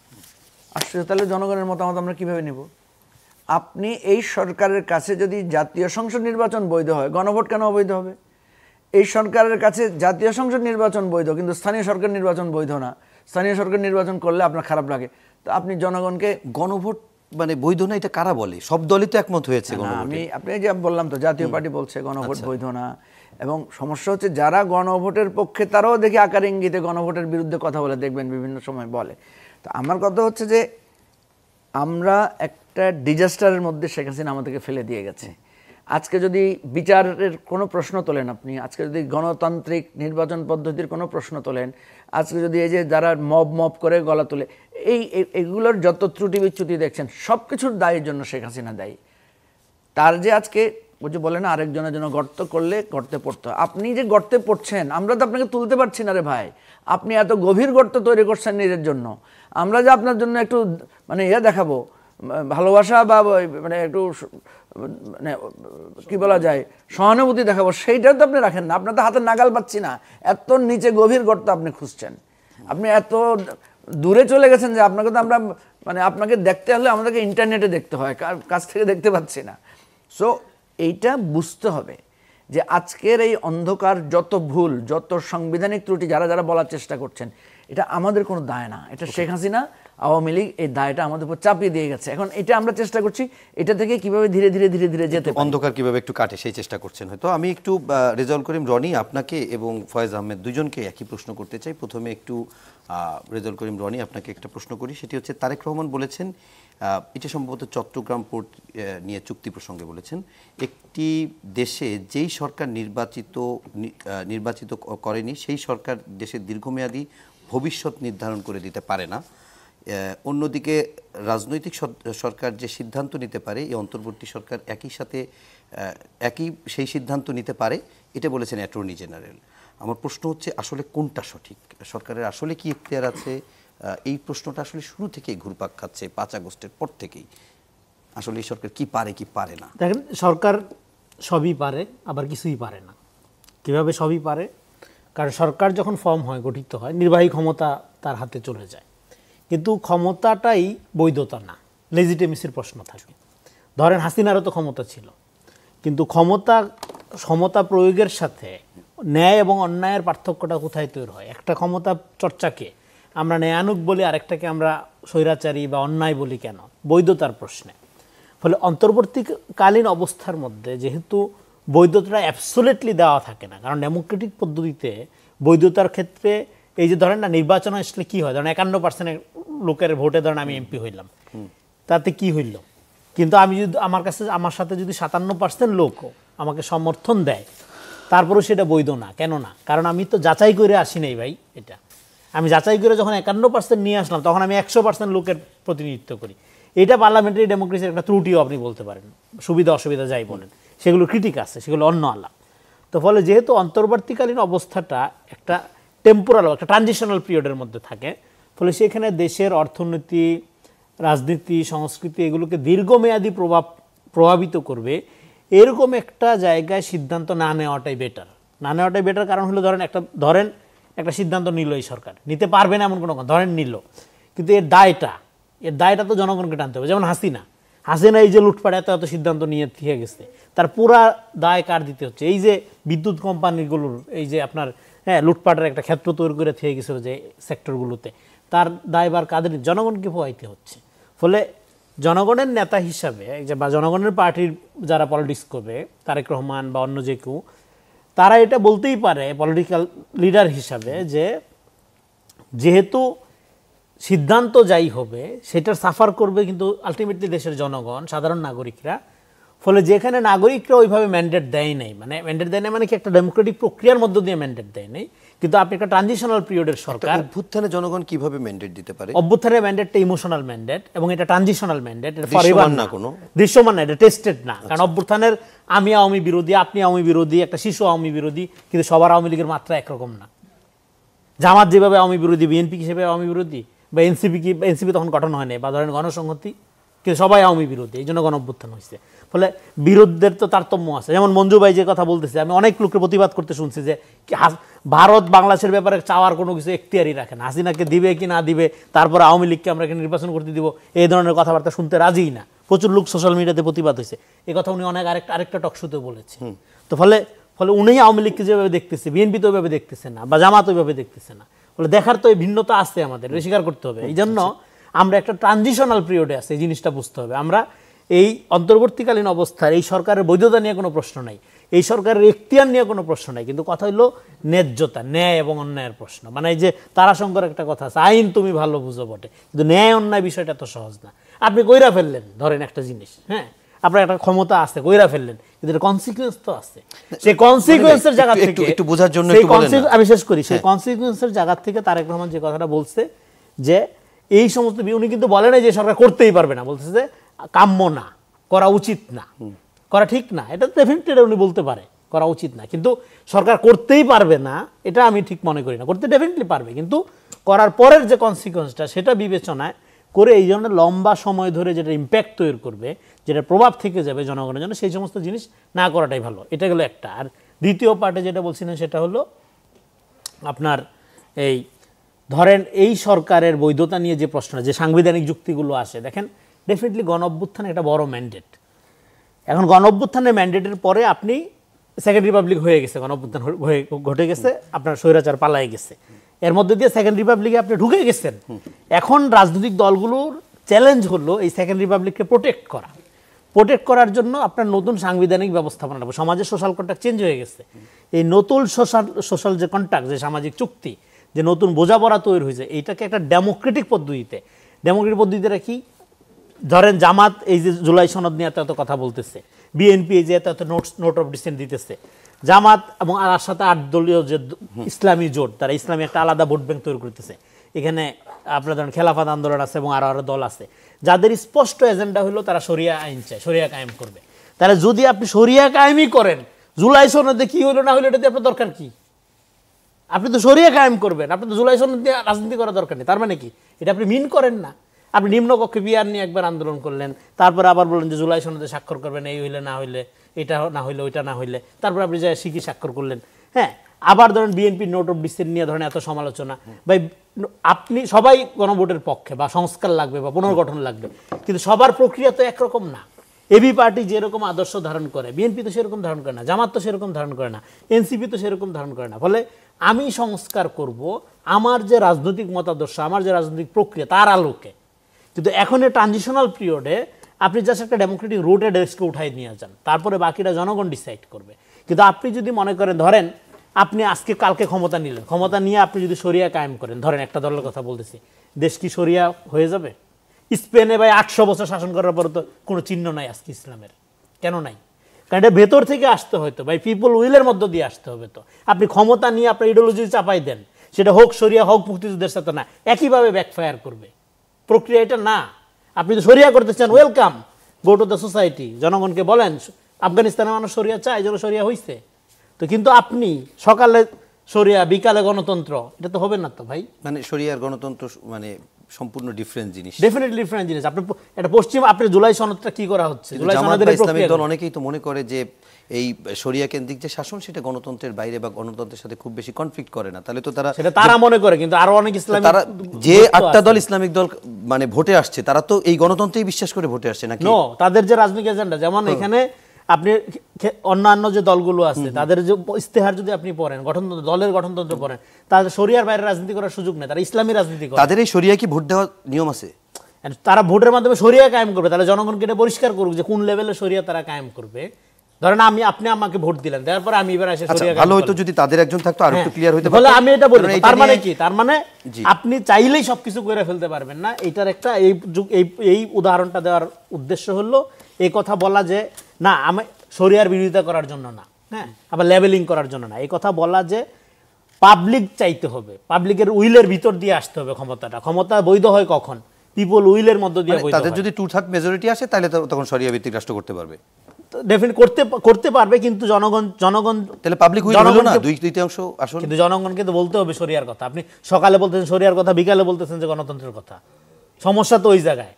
[SPEAKER 2] আসলে তাহলে জনগণের মতামত আমরা কিভাবে নিব? আপনি এই সরকারের কাছে যদি জাতীয় সংসদ নির্বাচন বৈধ হয়, গণভোট কেন অবৈধ হবে? এই সরকারের কাছে জাতীয় সংসদ নির্বাচন বৈধ, কিন্তু স্থানীয় সরকার নির্বাচন বৈধ না, স্থানীয় সরকার নির্বাচন করলে আপনার খারাপ লাগে, তো আপনি জনগণকে
[SPEAKER 1] গণভোট মানে বৈধ না, এটা কারা বলে? সব দলই তো একমত হয়েছে।
[SPEAKER 2] আমি আপনি যে বললাম তো, জাতীয় পার্টি বলছে গণভোট বৈধ না, এবং সমস্যা হচ্ছে যারা গণভোটের পক্ষে তারাও দেখি আকার ইঙ্গিতে গণভোটের বিরুদ্ধে কথা বলে, দেখবেন বিভিন্ন সময় বলে। তো আমার কথা হচ্ছে যে আমরা একটা ডিজাস্টারের মধ্যে শেখ হাসিনা আমাদেরকে ফেলে দিয়ে গেছে। আজকে যদি বিচারের কোনো প্রশ্ন তোলেন আপনি, আজকে যদি গণতান্ত্রিক নির্বাচন পদ্ধতির কোনো প্রশ্ন তোলেন, আজকে যদি এই যে যারা মব করে গলা তোলে, এইগুলোর যত ত্রুটি বিচ্যুতি দেখছেন, সব কিছুর দায়ের জন্য শেখ হাসিনা দায়ী। তার যে আজকে ওই যে বলে না, আরেকজনের জন্য গর্ত করলে গর্তে পড়তে হয়, আপনি যে গর্তে পড়ছেন আমরা তো আপনাকে তুলতে পারছি না রে ভাই। আপনি এত গভীর গর্ত তৈরি করছেন নিজের জন্য, আমরা যে আপনার জন্য একটু মানে দেখাবো ভালোবাসা বা মানে একটু মানে কি বলা যায় সহানুভূতি দেখাবো, সেইটাও তো আপনি রাখেন না। আপনার তো হাতে নাগাল পাচ্ছি না, এত নিচে গভীর গর্ত আপনি খুঁজছেন, আপনি এত দূরে চলে গেছেন যে আপনাকে তো আমরা মানে আপনাকে দেখতে হলে আমাদেরকে ইন্টারনেটে দেখতে হয়, কাছ থেকে দেখতে পাচ্ছি না। সো এইটা বুঝতে হবে যে আজকের এই অন্ধকার যত ভুল, যত সাংবিধানিক ত্রুটি যারা যারা বলার চেষ্টা করছেন, এটা আমাদের কোনো দায় না, এটা শেখ হাসিনা আওয়ামী লীগ এই দায়টা আমাদের উপর চাপিয়ে দিয়ে গেছে। এখন এটা আমরা চেষ্টা করছি এটা থেকে কিভাবে ধীরে ধীরে ধীরে ধীরে যেতে
[SPEAKER 1] অন্ধকার কিভাবে একটু কাটে সেই চেষ্টা করছেন হয়তো। আমি একটু রেজাউল করিম রনি আপনাকে এবং ফয়েজ আহমেদ দুজনকে একই প্রশ্ন করতে চাই। প্রথমে একটু রেজাউল করিম রনি আপনাকে একটা প্রশ্ন করি, সেটি হচ্ছে তারেক রহমান বলেছেন, এটা সম্ভবত চট্টগ্রাম পোর্ট নিয়ে চুক্তি প্রসঙ্গে বলেছেন, একটি দেশে যেই সরকার নির্বাচিত করেনি সেই সরকার দেশের দীর্ঘমেয়াদী ভবিষ্যৎ নির্ধারণ করে দিতে পারে না। অন্যদিকে রাজনৈতিক সরকার যে সিদ্ধান্ত নিতে পারে, এই অন্তর্বর্তী সরকার একই সেই সিদ্ধান্ত নিতে পারে, এটা বলেছেন অ্যাটর্নি জেনারেল। আমার প্রশ্ন হচ্ছে আসলে কোনটা সঠিক? সরকারের আসলে কি এখতিয়ার আছে? এই প্রশ্নটা আসলে শুরু থেকেই ঘুরপাক খাচ্ছে 5 আগস্টের পর থেকেই। আসলে এই সরকার কি পারে কি পারে না?
[SPEAKER 3] দেখেন, সরকার সবই পারে, আবার কিছুই পারে না। কিভাবে সবই পারে? কারণ সরকার যখন ফর্ম হয়, গঠিত হয়, নির্বাহী ক্ষমতা তার হাতে চলে যায়, কিন্তু ক্ষমতাটাই বৈধতা না, লেজিটিমেসির প্রশ্ন থাকে। ধরেন হাসিনারও তো ক্ষমতা ছিল, কিন্তু ক্ষমতা প্রয়োগের সাথে ন্যায় এবং অন্যায়ের পার্থক্যটা কোথায় তৈরি হয়? একটা ক্ষমতা চর্চাকে আমরা ন্যায়ানুগ বলি, আরেকটাকে আমরা স্বৈরাচারী বা অন্যায় বলি কেন? বৈধতার প্রশ্নে। ফলে অন্তর্বর্তীকালীন অবস্থার মধ্যে যেহেতু বৈধতাটা অ্যাবসোলিউটলি দেওয়া থাকে না, কারণ ডেমোক্রেটিক পদ্ধতিতে বৈধতার ক্ষেত্রে এই যে ধরেন না, নির্বাচন আসলে কী হয়, ধরেন 51% লোকের ভোটে ধরেন আমি এমপি হইলাম, তাতে কি হইল? কিন্তু আমি যদি আমার সাথে যদি 57% লোকও আমাকে সমর্থন দেয়, তারপরেও সেটা বৈধ না। কেন না? কারণ আমি তো যাচাই করে আসি নাই ভাই। এটা আমি যাচাই করে যখন 51% নিয়ে আসলাম তখন আমি 100% লোকের প্রতিনিধিত্ব করি। এটা পার্লামেন্টারি ডেমোক্রেসির একটা ত্রুটিও আপনি বলতে পারেন, সুবিধা অসুবিধা যাই বলেন, সেগুলো ক্রিটিক আছে, সেগুলো অন্য আলাপ। তো ফলে যেহেতু অন্তর্বর্তীকালীন অবস্থাটা একটা টেম্পোরাল, একটা ট্রানজিশনাল পিরিয়ডের মধ্যে থাকে, ফলে সেখানে দেশের অর্থনীতি, রাজনীতি, সংস্কৃতি এগুলোকে দীর্ঘমেয়াদী প্রভাবিত করবে এরকম একটা জায়গায় সিদ্ধান্ত না নেওয়াটাই বেটার। না নেওয়াটাই বেটার কারণ হলো ধরেন একটা সিদ্ধান্ত নিল এই সরকার, নিতে পারবে না এমন কোনো কথা, ধরেন নিল, কিন্তু এর দায়টা তো জনগণকে টানতে হবে। যেমন হাসিনা এই যে লুটপাট এত সিদ্ধান্ত নিয়ে থেকে গেছে, তার পুরা দায় কার দিতে হচ্ছে? এই যে বিদ্যুৎ কোম্পানিগুলোর এই যে আপনার লুটপাটের একটা ক্ষেত্র তৈরি করে থেকে গেছিল যে সেক্টরগুলোতে, তার দায়ভার কাদের? জনগণকে পোহাইতে হচ্ছে। ফলে জনগণের নেতা হিসাবে বা জনগণের পার্টির যারা পলিটিক্স করবে, তারেক রহমান বা অন্য যে কেউ, তারা এটা বলতেই পারে পলিটিক্যাল লিডার হিসাবে যে যেহেতু সিদ্ধান্ত যাই হবে সেটার সাফার করবে কিন্তু আলটিমেটলি দেশের জনগণ, সাধারণ নাগরিকরা। ফলে যেখানে নাগরিকরা ওইভাবে ম্যান্ডেট দেয় নাই, মানে কি একটা ডেমোক্রেটিক প্রক্রিয়ার মধ্য দিয়ে ম্যান্ডেট দেয় নাই, কিন্তু আপনি একটা ট্রানজিশনাল পিরিয়ডের সরকার।
[SPEAKER 1] অভ্যুত্থানে জনগণ কিভাবে ম্যান্ডেট দিতে পারে?
[SPEAKER 3] অভ্যুত্থানের ম্যান্ডেটটা ইমোশনাল ম্যান্ডেট এবং এটা ট্রানজিশনাল ম্যান্ডেট, এটা
[SPEAKER 1] দৃশ্যমান না, কোনো
[SPEAKER 3] দৃশ্যমান না, এটা টেস্টেড না। কারণ অভ্যুত্থানের আমি আওয়ামী বিরোধী, আপনি আওয়ামী বিরোধী, একটা শিশু আওয়ামী বিরোধী, কিন্তু সবার আওয়ামী লীগের মাত্রা একরকম না। জামাত যেভাবে আওয়ামী বিরোধী, বিএনপি হিসেবে আওয়ামী বিরোধী, বা এনসিপি তখন গঠন হয় নাই, বা ধরেন গণসংহতি, কিন্তু সবাই আওয়ামী বিরোধী, এই জন্য গণ অভ্যুত্থান হয়েছে। ফলে বিরোধের তো তারতম্য আছে। যেমন মঞ্জু ভাই যে কথা বলতেছে, আমি অনেক লোকের প্রতিবাদ করতে শুনছি যে ভারত বাংলাদেশের ব্যাপারে চাওয়ার কোনো কিছু এখতিয়ারই রাখে না, হাসিনাকে দিবে কি না দিবে, তারপরে আওয়ামী লীগকে আমরা নির্বাচন করতে দিব, এই ধরনের কথাবার্তা শুনতে রাজিই না। প্রচুর লোক সোশ্যাল মিডিয়াতে প্রতিবাদ হয়েছে, এই কথা উনি অনেক আরেকটা টকশোতে বলেছে। তো ফলে উনি আওয়ামী লীগকে যেভাবে দেখতেছে, বিএনপি তো ওইভাবে দেখতেছে না, বা জামাত ওইভাবে দেখতেছে না। ফলে দেখার তো এই ভিন্নতা আছে, আমাদের স্বীকার করতে হবে। এই জন্য আমরা একটা ট্রানজিশনাল পিরিয়ডে আছি, এই জিনিসটা বুঝতে হবে। আমরা এই অন্তর্বর্তীকালীন অবস্থার এই সরকারের বৈধতা নিয়ে কোনো প্রশ্ন নাই, এই সরকারের এখতিয়ার নিয়ে কোনো প্রশ্ন নাই, কিন্তু কথা হলো ন্যায্যতা, ন্যায় এবং অন্যায়ের প্রশ্ন। মানে এই যে তারাশঙ্কর একটা কথা আছে, আইন তুমি ভালো বুঝো বটে, কিন্তু ন্যায় অন্যায় বিষয়টা তো সহজ না। আপনি কইরা ফেললেন ধরেন একটা জিনিস, আপনার একটা ক্ষমতা আছে, কইরা ফেললেন, কিন্তু এর কনসিকুয়েন্স তো আছে। সেই কনসিকুয়েন্সের জায়গা থেকে
[SPEAKER 1] একটু বোঝার জন্য
[SPEAKER 3] আমি শেষ করি, সেই কনসিকুয়েন্সের জায়গা থেকে তারেক রহমান যে কথাটা বলছে যে এই সমস্ত, উনি কিন্তু বলে নাই যে সরকার করতেই পারবে না, বলতেছে যে কাম্য না, করা উচিত না, করা ঠিক না। এটা ডেফিনেটলি উনি বলতে পারে করা উচিত না, কিন্তু সরকার করতেই পারবে না এটা আমি ঠিক মনে করি না। করতে ডেফিনেটলি পারবে, কিন্তু করার পরের যে কনসিকুয়েন্সটা সেটা বিবেচনায় করে এই জন্য লম্বা সময় ধরে যেটা ইম্প্যাক্ট তৈরি করবে, যেটা প্রভাব থেকে যাবে জনগণের জন্য, সেই সমস্ত জিনিস না করাটাই ভালো। এটা গেলো একটা। আর দ্বিতীয় পার্টে যেটা বলছিলেন সেটা হলো আপনার এই ধরেন এই সরকারের বৈধতা নিয়ে যে প্রশ্নটা, যে সাংবিধানিক যুক্তিগুলো আসে, দেখেন ডেফিনেটলি গণ অভ্যুত্থান একটা বড় ম্যান্ডেট। এখন গণ অভ্যুত্থানের ম্যান্ডেটের পরে আপনি সেকেন্ড রিপাবলিক হয়ে গেছে, গণ অভ্যুত্থান ঘটে গেছে, আপনার স্বৈরাচার পালায় গেছে, এর মধ্যে দিয়ে সেকেন্ড রিপাবলিকে আপনি ঢুকে গেছেন। এখন রাজনৈতিক দলগুলোর চ্যালেঞ্জ হলো এই সেকেন্ড রিপাবলিককে প্রোটেক্ট করার জন্য আপনার নতুন সাংবিধানিক ব্যবস্থাপনা লাগবে। সমাজের সোশ্যাল কন্ট্রাক্ট চেঞ্জ হয়ে গেছে, এই নতুন সোশ্যাল যে কন্ট্রাক্ট, যে সামাজিক চুক্তি, যে নতুন বোঝাপড়া তৈরি হয়েছে, এইটাকে একটা ডেমোক্রেটিক পদ্ধতিতে কি ধরেন জামাত এই যে জুলাই সনদ নিয়ে এত কথা বলতেছে, বিএনপি এই যে এত নোট অফ ডিসেন্ট দিতেছে, জামাত এবং আর সাথে 8 দলীয় যে ইসলামী জোট, তারা ইসলামী একটা আলাদা ভোট ব্যাংক তৈরি করতেছে। এখানে আপনার ধরেন খেলাফত আন্দোলন আছে এবং আরো দল আছে, যাদের স্পষ্ট এজেন্ডা হলো তারা শরিয়া আইন চায়, শরিয়া কায়েম করবে। তাহলে যদি আপনি শরিয়া কায়েমই করেন, জুলাই সনদে কি হলো না হলো এটা দিয়ে আপনার দরকার কি? আপনি তো শরিয়া কায়েম করবেন, আপনি তো জুলাই সনদ দিয়ে রাজনীতি করার দরকার নেই। তার মানে কি? এটা আপনি মিন করেন না। আপনি নিম্নকক্ষে বিআর নিয়ে একবার আন্দোলন করলেন, তারপরে আবার বললেন যে জুলাই সনদে স্বাক্ষর করবেন, এই হইলে না হইলে, এটা না হইলে ওইটা না হইলে, তারপরে আপনি যা শিখি স্বাক্ষর করলেন। আবার ধরেন বিএনপি নোট অফ ডিসেন্ট নিয়ে ধরেন এত সমালোচনা, ভাই আপনি সবাই গণভোটের পক্ষে বা সংস্কার লাগবে বা পুনর্গঠন লাগবে, কিন্তু সবার প্রক্রিয়া তো একরকম না। এবি পার্টি যেরকম আদর্শ ধারণ করে, বিএনপি তো সেরকম ধারণ করে না, জামাত তো সেরকম ধারণ করে না, এনসিপি তো সেরকম ধারণ করে না। ফলে আমি সংস্কার করব আমার যে রাজনৈতিক মতাদর্শ, আমার যে রাজনৈতিক প্রক্রিয়া, তার আলোকে। কিন্তু এখন এই ট্রানজিশনাল পিরিয়ডে আপনি জাস্ট একটা ডেমোক্রেটিক রুটে ডেস্ককে উঠাই নিয়ে যান, তারপরে বাকিটা জনগণ ডিসাইড করবে। কিন্তু আপনি যদি মনে করেন, ধরেন আপনি আজকে কালকে ক্ষমতা নিলেন, ক্ষমতা নিয়ে আপনি যদি শরিয়া কায়েম করেন, ধরেন একটা দলের কথা বলতেছি, দেশ কি শরিয়া হয়ে যাবে? স্পেনে ভাই 800 বছর শাসন করার পরে তো কোনো চিহ্ন নাই আজকে ইসলামের, কেন নাই? কারণ এটা ভেতর থেকে আসতে হয়তো ভাই, পিপল উইলের মধ্য দিয়ে আসতে হবে। তো আপনি ক্ষমতা নিয়ে আপনার ইডিওলজি চাপাই দেন, সেটা হোক শরিয়া হোক মুক্তিযুদ্ধের সাথে, না একইভাবে ব্যাকফায়ার করবে। প্রক্রিয়া এটা না। আপনি তো শরিয়া করতে চান, welcome, go to the society, জনগণকে বলেন আফগানিস্তানের মানুষ শরিয়া চায়, এই জন্য শরিয়া হইছে। তো কিন্তু আপনি সকালে শরিয়া বিকালে গণতন্ত্র, এটা তো হবে না তো ভাই।
[SPEAKER 1] মানে শরিয়ার গণতন্ত্র মানে সম্পূর্ণ ডিফারেন্ট জিনিস,
[SPEAKER 3] ডেফিনেটলি ডিফারেন্ট জিনিস। আপনি এটা পশ্চিম, আপনি জুলাই সনদটা কি করা হচ্ছে, জুলাই
[SPEAKER 1] জামাত
[SPEAKER 3] সনদের
[SPEAKER 1] বা
[SPEAKER 3] এই
[SPEAKER 1] ইসলামিক
[SPEAKER 3] প্রক্রিয়া
[SPEAKER 1] দল অনেকেই তো মনে করে যে এই শরিয়া কেন্দ্রিক যে শাসন সেটা গণতন্ত্রের বাইরে বা গণতন্ত্রের সাথে খুব বেশি কনফ্লিক্ট করে না। তাহলে তো
[SPEAKER 3] সেটা তারা মনে করে, কিন্তু আরো অনেক ইসলামিক
[SPEAKER 1] তারা যে 8টা দল ইসলামিক দল মানে ভোটে আসছে, তারা তো এই গণতন্ত্রেই বিশ্বাস করে ভোটে আসছে নাকি?
[SPEAKER 3] নো, তাদের যে রাজনৈতিক এজেন্ডা, যেমন এখানে আপনি অন্যান্য যে দলগুলো আছে তাদের যে ইস্তেহার যদি আপনি পড়েন, দলের গঠনতন্ত্র পড়েন, তাদের শরিয়ার বাইরে রাজনীতি করার সুযোগ নেই, তারা ইসলামী রাজনীতি করে।
[SPEAKER 1] তাদের এই শরিয়া কি ভোট দেওয়ার নিয়ম আছে?
[SPEAKER 3] তারা ভোটের মাধ্যমে শরিয়া কায়েম করবে, তাহলে জনগণকে এটা পরিষ্কার করুক যে কোন লেভেলে শরিয়া তারা কায়েম করবে। ধরেন আপনি আমাকে ভোট দিলেন, দেওয়ার পরে আমি এবার এসে শরিয়া
[SPEAKER 1] ভালো হতো যদি তাদের একজন থাকতো, আর একটু ক্লিয়ার হইতে
[SPEAKER 3] বলে আমি এটা বলি। তার মানে কি? তার মানে আপনি চাইলেই সবকিছু করে ফেলতে পারবেন না। এইটার একটা এই উদাহরণটা দেওয়ার উদ্দেশ্য হলো এই কথা বলা যে না, আমি শরিয়ার বিরোধিতা করার জন্য না, হ্যাঁ, আবার লেভেলিং করার জন্য না। এই কথা বলা যে পাবলিক চাইতে হবে, পাবলিকের উইলের ভিতর দিয়ে আসতে হবে ক্ষমতা বৈধ হয় কখন? পিপল উইলের মধ্য দিয়ে বৈধ।
[SPEAKER 1] তাদের যদি 2/3 মেজরিটি আসে তাহলে তখন শরিয়া ভিত্তিক রাষ্ট্র করতে পারবে,
[SPEAKER 3] ডেফিনেট করতে পারবে, কিন্তু জনগণ
[SPEAKER 1] তাহলে পাবলিক উইল হলো না 2/3 আসন।
[SPEAKER 3] কিন্তু জনগণকে তো বলতে হবে শরিয়ার কথা। আপনি সকালে বলতেছেন শরিয়ার কথা, বিকালে বলতেছেন যে গণতন্ত্রের কথা। সমস্যা তো ওই জায়গায়।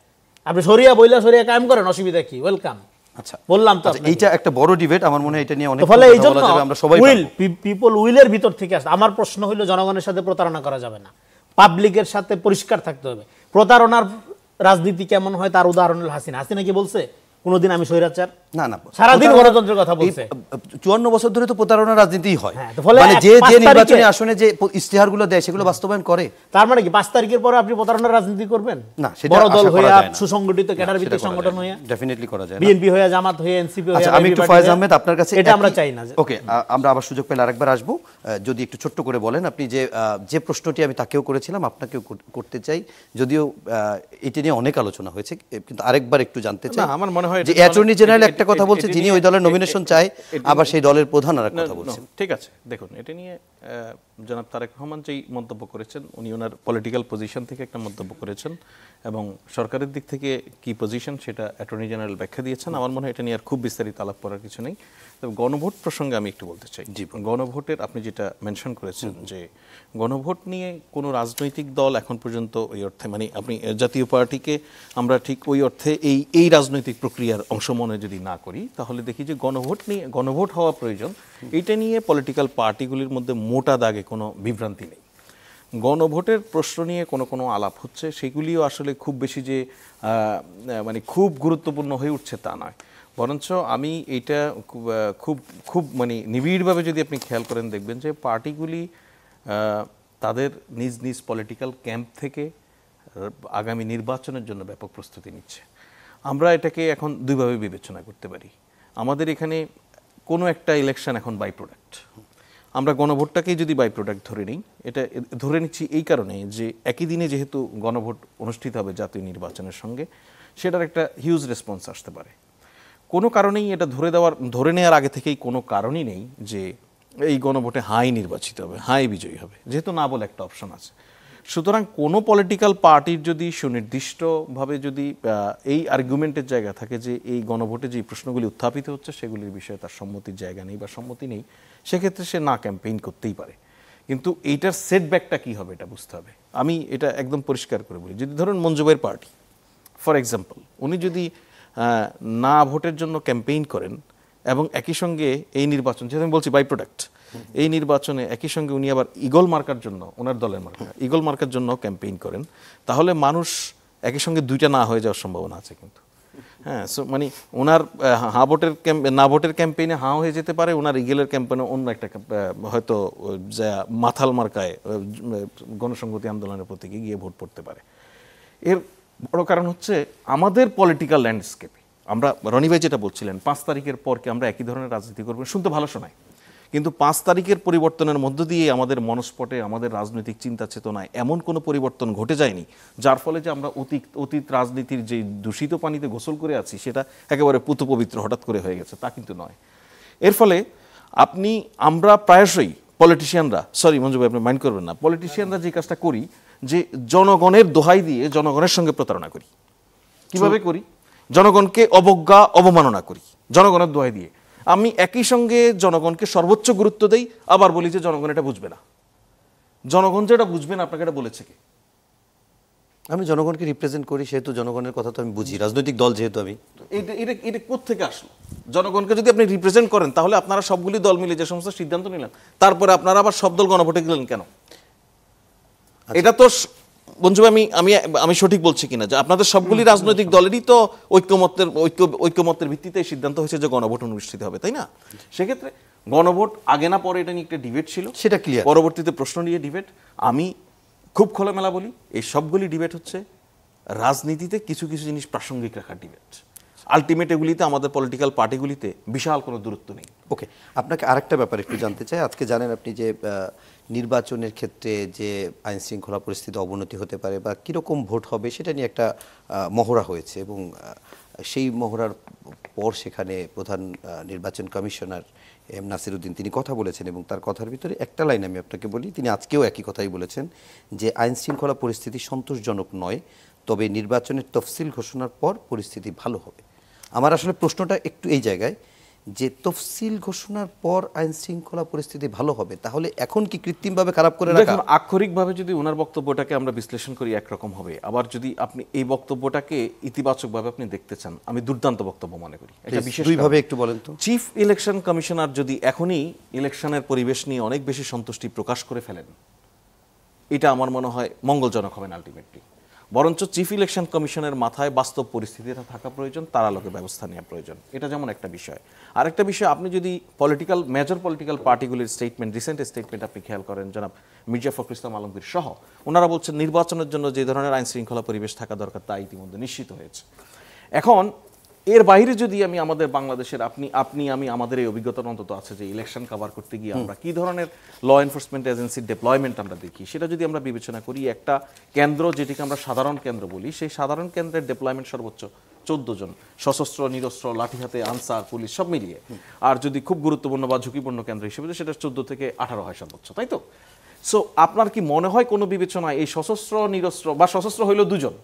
[SPEAKER 3] আপনি শরিয়া বইলা শরিয়া কায়েম করেন, অসুবিধা কি? ওয়েলকাম।
[SPEAKER 1] আচ্ছা,
[SPEAKER 3] বললাম তো
[SPEAKER 1] এইটা একটা বড় ডিবেট, আমার মনে হয় এটা নিয়ে অনেক
[SPEAKER 3] ফলে এই জন্য
[SPEAKER 1] আমরা সবাই
[SPEAKER 3] উইল, পিপল উইলের ভিতর থেকে আসে। আমার প্রশ্ন হলো জনগণের সাথে প্রতারণা করা যাবে না, পাবলিকের সাথে পরিষ্কার থাকতে হবে। প্রতারণার রাজনীতি কেমন হয় তার উদাহরণ হলো হাসিনা কি বলছে কোনদিন আমি স্বৈরাচার?
[SPEAKER 1] না না,
[SPEAKER 3] সারাদিন গণতন্ত্রের কথা বলছে।
[SPEAKER 1] 54 বছর ধরে তো প্রতারণার রাজনীতিই হয়।
[SPEAKER 3] ফলে
[SPEAKER 1] মানে যে নির্বাচনী আসনে যে ইশতেহারগুলো দেয় সেগুলো বাস্তবায়ন করে।
[SPEAKER 3] তার মানে কি 5 তারিখের পরে আপনি প্রতারণার রাজনীতি করবেন?
[SPEAKER 1] না, সেটা
[SPEAKER 3] বড় দল হয়ে,
[SPEAKER 1] যায় না।
[SPEAKER 3] সুসংগঠিত ক্যাডার ভিত্তিক সংগঠন হয়ে
[SPEAKER 1] ডেফিনেটলি করা যায় না।
[SPEAKER 3] বিএনপি হয়ে, জামাত হয়ে, এনসিপি হয়ে।
[SPEAKER 1] আচ্ছা, আমি একটু ফয়েজ আহমেদ আপনার কাছে,
[SPEAKER 3] এটা আমরা চাই না।
[SPEAKER 1] ওকে, আমরা আবার সুযোগ পেলে আরেকবার আসবো। যদি একটু ছোট্ট করে বলেন, আপনি যে প্রশ্নটি আমি তাকেও করেছিলাম আপনাকেও করতে চাই, যদিও এটা নিয়ে অনেক আলোচনা হয়েছে, কিন্তু আরেকবার একটু জানতে চাই।
[SPEAKER 4] আমার মনে হয়
[SPEAKER 1] যে অ্যাটর্নি জেনারেল একটা কথা বলছে, যিনি ওই দলের নমিনেশন চায়, আবার সেই দলের প্রধান আর একটা কথা বলছেন।
[SPEAKER 4] ঠিক আছে, দেখুন, এটা নিয়ে জনাব তারেক রহমান যেই মন্তব্য করেছেন, উনি ওনার পলিটিক্যাল পজিশন থেকে একটা মন্তব্য করেছেন, এবং সরকারের দিক থেকে কি পজিশন সেটা অ্যাটর্নি জেনারেল ব্যাখ্যা দিয়েছেন। আমার মনে হয় এটা নিয়ে আর খুব বিস্তারিত আলাপ করার কিছু নেই। তবে গণভোট প্রসঙ্গে আমি একটু বলতে চাই। গণভোটের আপনি যেটা মেনশন করেছেন যে গণভোট নিয়ে কোনো রাজনৈতিক দল এখন পর্যন্ত ওই অর্থে, মানে আপনি জাতীয় পার্টিকে আমরা ঠিক ওই অর্থে এই রাজনৈতিক প্রক্রিয়ার অংশ মনে যদি না করি, তাহলে দেখি যে গণভোট হওয়া প্রয়োজন। এইটা নিয়ে পলিটিক্যাল পার্টিগুলির মধ্যে মোটা দাগে কোনো বিভ্রান্তি নেই। গণভোটের প্রশ্ন নিয়ে কোনো আলাপ হচ্ছে, সেগুলিও আসলে খুব বেশি যে মানে খুব গুরুত্বপূর্ণ হয়ে উঠছে তা নয়, বরঞ্চ আমি এইটা খুব মানে নিবিড়ভাবে যদি আপনি খেয়াল করেন, দেখবেন যে পার্টিগুলি তাদের নিজ নিজ পলিটিক্যাল ক্যাম্প থেকে আগামী নির্বাচনের জন্য ব্যাপক প্রস্তুতি নিচ্ছে। আমরা এটাকে এখন দুইভাবে বিবেচনা করতে পারি। আমাদের এখানে কোনো একটা ইলেকশন এখন বাই প্রোডাক্ট, আমরা গণভোটটাকেই যদি বাই প্রোডাক্ট ধরে নিই, এটা ধরে নিচ্ছি এই কারণে যে একই দিনে যেহেতু গণভোট অনুষ্ঠিত হবে জাতীয় নির্বাচনের সঙ্গে, সেটার একটা হিউজ রেসপন্স আসতে পারে। কোনো কারণেই এটা ধরে নেওয়ার আগে থেকেই কোনো কারণই নেই যে এই গণভোটে হাই নির্বাচিত হবে, হাই বিজয়ী হবে, যেহেতু না বলে একটা অপশন আছে। সুতরাং কোনো পলিটিক্যাল পার্টির যদি সুনির্দিষ্টভাবে যদি এই আর্গুমেন্টের জায়গা থাকে যে এই গণভোটে যে প্রশ্নগুলি উত্থাপিত হচ্ছে সেগুলির বিষয়ে তার সম্মতির জায়গা নেই বা সম্মতি নেই, সেক্ষেত্রে সে না ক্যাম্পেইন করতেই পারে। কিন্তু এইটার সেটব্যাকটা কী হবে এটা বুঝতে হবে। আমি এটা একদম পরিষ্কার করে বলি, যদি ধরুন মঞ্জুবের পার্টি ফর এক্সাম্পল, উনি যদি না ভোটের জন্য ক্যাম্পেইন করেন এবং একই সঙ্গে এই নির্বাচন, যেহেতু আমি বলছি বাই প্রোডাক্ট, এই নির্বাচনে একই সঙ্গে উনি আবার ইগল মার্কার জন্য, ওনার দলের মার্কা ইগল মার্কার জন্য ক্যাম্পেইন করেন, তাহলে মানুষ একই সঙ্গে দুইটা না হয়ে যাওয়ার সম্ভাবনা আছে কিন্তু। হ্যাঁ, সো মানে ওনার না ভোটের ক্যাম্পেইনে হাঁ হয়ে যেতে পারে, ওনার ইগলের ক্যাম্পেইনে অন্য একটা হয়তো যা মাথাল মার্কায় গণসংহতি আন্দোলনের প্রতীকে গিয়ে ভোট পড়তে পারে। এর বড় কারণ হচ্ছে আমাদের পলিটিক্যাল ল্যান্ডস্কেপে আমরা, রনি ভাই যেটা বলছিলেন 5 তারিখের পর কি আমরা একই ধরনের রাজনীতি করবো, শুনতে ভালো শোনায়, কিন্তু 5 তারিখের পরিবর্তনের মধ্য দিয়ে আমাদের মনস্পটে, আমাদের রাজনৈতিক চিন্তা চেতনায় এমন কোনো পরিবর্তন ঘটে যায়নি যার ফলে যে আমরা অতীত রাজনীতির যে দূষিত পানিতে গোসল করে আছি সেটা একেবারে পুত পবিত্র হঠাৎ করে হয়ে গেছে, তা কিন্তু নয়। এর ফলে আমরা প্রায়শই পলিটিশিয়ানরা, সরি মঞ্জু ভাই আপনি মাইন্ড করবেন না, পলিটিশিয়ানরা যে কাজটা করি যে জনগণের দোহাই দিয়ে জনগণের সঙ্গে প্রতারণা করি। কিভাবে করি? জনগণকে অবজ্ঞা অবমাননা করি জনগণের দোহাই দিয়ে। আমি একই সঙ্গে জনগণকে সর্বোচ্চ গুরুত্ব দেই, আবার বলি যে জনগণ এটা বুঝবে না। জনগণ যে এটা বুঝবে না আপনাকে এটা বলেছে কে?
[SPEAKER 1] আমি জনগণকে রিপ্রেজেন্ট করি, সেহেতু জনগণের কথা তো আমি বুঝি, রাজনৈতিক দল যেহেতু আমি।
[SPEAKER 4] এটা কোত্থেকে আসলো? জনগণকে যদি আপনি রিপ্রেজেন্ট করেন তাহলে আপনারা সবগুলি দল মিলে যে সমস্ত সিদ্ধান্ত নিলেন, তারপরে আপনারা আবার সব দল গণভোটে গেলেন কেন? এটা তো বঞ্জু আমি আমি আমি সঠিক বলছি কিনা যে আপনাদের সবগুলি রাজনৈতিক দলেরই তো ঐক্যমত্যের ভিত্তিতে সিদ্ধান্ত হয়েছে যে গণভোট অনুষ্ঠিত হবে, তাই না? সেক্ষেত্রে গণভোট আগে না পরে এটা নিয়ে একটা ডিবেট ছিল,
[SPEAKER 1] সেটা ক্লিয়ার।
[SPEAKER 4] পরবর্তীতে প্রশ্ন নিয়ে ডিবেট। আমি খুব খোলামেলা বলি, এই সবগুলি ডিবেট হচ্ছে রাজনীতিতে কিছু কিছু জিনিস প্রাসঙ্গিক রাখার ডিবেট। আলটিমেট এগুলিতে আমাদের পলিটিক্যাল পার্টিগুলিতে বিশাল কোনো দূরত্ব নেই।
[SPEAKER 1] ওকে, আপনাকে আরেকটা ব্যাপার একটু জানতে চাই। আজকে জানেন আপনি যে নির্বাচনের ক্ষেত্রে যে আইন শৃঙ্খলা পরিস্থিতি অবনতি হতে পারে বা কীরকম ভোট হবে সেটা নিয়ে একটা মহড়া হয়েছে, এবং সেই মহড়ার পর সেখানে প্রধান নির্বাচন কমিশনার এম নাসিরউদ্দিন তিনি কথা বলেছেন, এবং তার কথার ভিতরে একটা লাইন আমি আপনাকে বলি, তিনি আজকেও একই কথাই বলেছেন যে আইন শৃঙ্খলা পরিস্থিতি সন্তোষজনক নয়, তবে নির্বাচনের তফসিল ঘোষণার পর পরিস্থিতি ভালো হবে। আমার আসলে প্রশ্নটা একটু এই জায়গায় যে তফসিল ঘোষণার পর আইন শৃঙ্খলা পরিস্থিতি ভালো হবে, তাহলে এখন কি কৃত্রিমভাবে খারাপ করে রাখা?
[SPEAKER 4] দেখুন, আক্ষরিকভাবে যদি ওনার বক্তব্যটাকে আমরা বিশ্লেষণ করি একরকম হবে, আবার যদি আপনি এই বক্তব্যটাকে ইতিবাচকভাবে আপনি দেখতে চান, আমি দুর্দান্ত বক্তব্য মনে করি। এটা বিশেষ
[SPEAKER 1] দুইভাবে একটু বলেন তো।
[SPEAKER 4] চিফ ইলেকশন কমিশনার যদি এখনই ইলেকশনের পরিবেশ নিয়ে অনেক বেশি সন্তুষ্টি প্রকাশ করে ফেলেন, এটা আমার মনে হয় মঙ্গলজনক হবে না আলটিমেটলি। বরঞ্চ চিফ ইলেকশন কমিশনের মাথায় বাস্তব পরিস্থিতিটা থাকা প্রয়োজন, তার আলোকে ব্যবস্থা নেওয়া প্রয়োজন। এটা যেমন একটা বিষয়। আরেকটা বিষয়, আপনি যদি মেজর পলিটিক্যাল পার্টিগুলির স্টেটমেন্ট, রিসেন্ট স্টেটমেন্ট আপনি খেয়াল করেন, জনাব মির্জা ফখরুল ইসলাম আলমগীর সহ, ওনারা বলছেন নির্বাচনের জন্য যে ধরনের আইন শৃঙ্খলা পরিবেশ থাকা দরকার তা ইতিমধ্যে নিশ্চিত হয়েছে। এখন এর বাইরে যদি আমি আমাদের বাংলাদেশের আমি আমাদের এই অভিজ্ঞতার অন্তত আছে যে ইলেকশন কভার করতে গিয়ে আমরা কি ধরনের ল এনফোর্সমেন্ট এজেন্সির ডেপ্লয়মেন্ট আমরা দেখি, সেটা যদি আমরা বিবেচনা করি, একটা কেন্দ্র যেটিকে আমরা সাধারণ কেন্দ্র বলি, সেই সাধারণ কেন্দ্রের ডেপ্লয়মেন্ট সর্বোচ্চ 14 জন, সশস্ত্র নিরস্ত্র লাঠি হাতে আনসার পুলিশ সব মিলিয়ে। আর যদি খুব গুরুত্বপূর্ণ বা ঝুঁকিপূর্ণ কেন্দ্র হিসেবে সেটা 14 থেকে 18 হয় সর্বোচ্চ, তাই তো? সো আপনার কি মনে হয় কোনো বিবেচনায় এই সশস্ত্র নিরস্ত্র বা সশস্ত্র হইল 2 জন,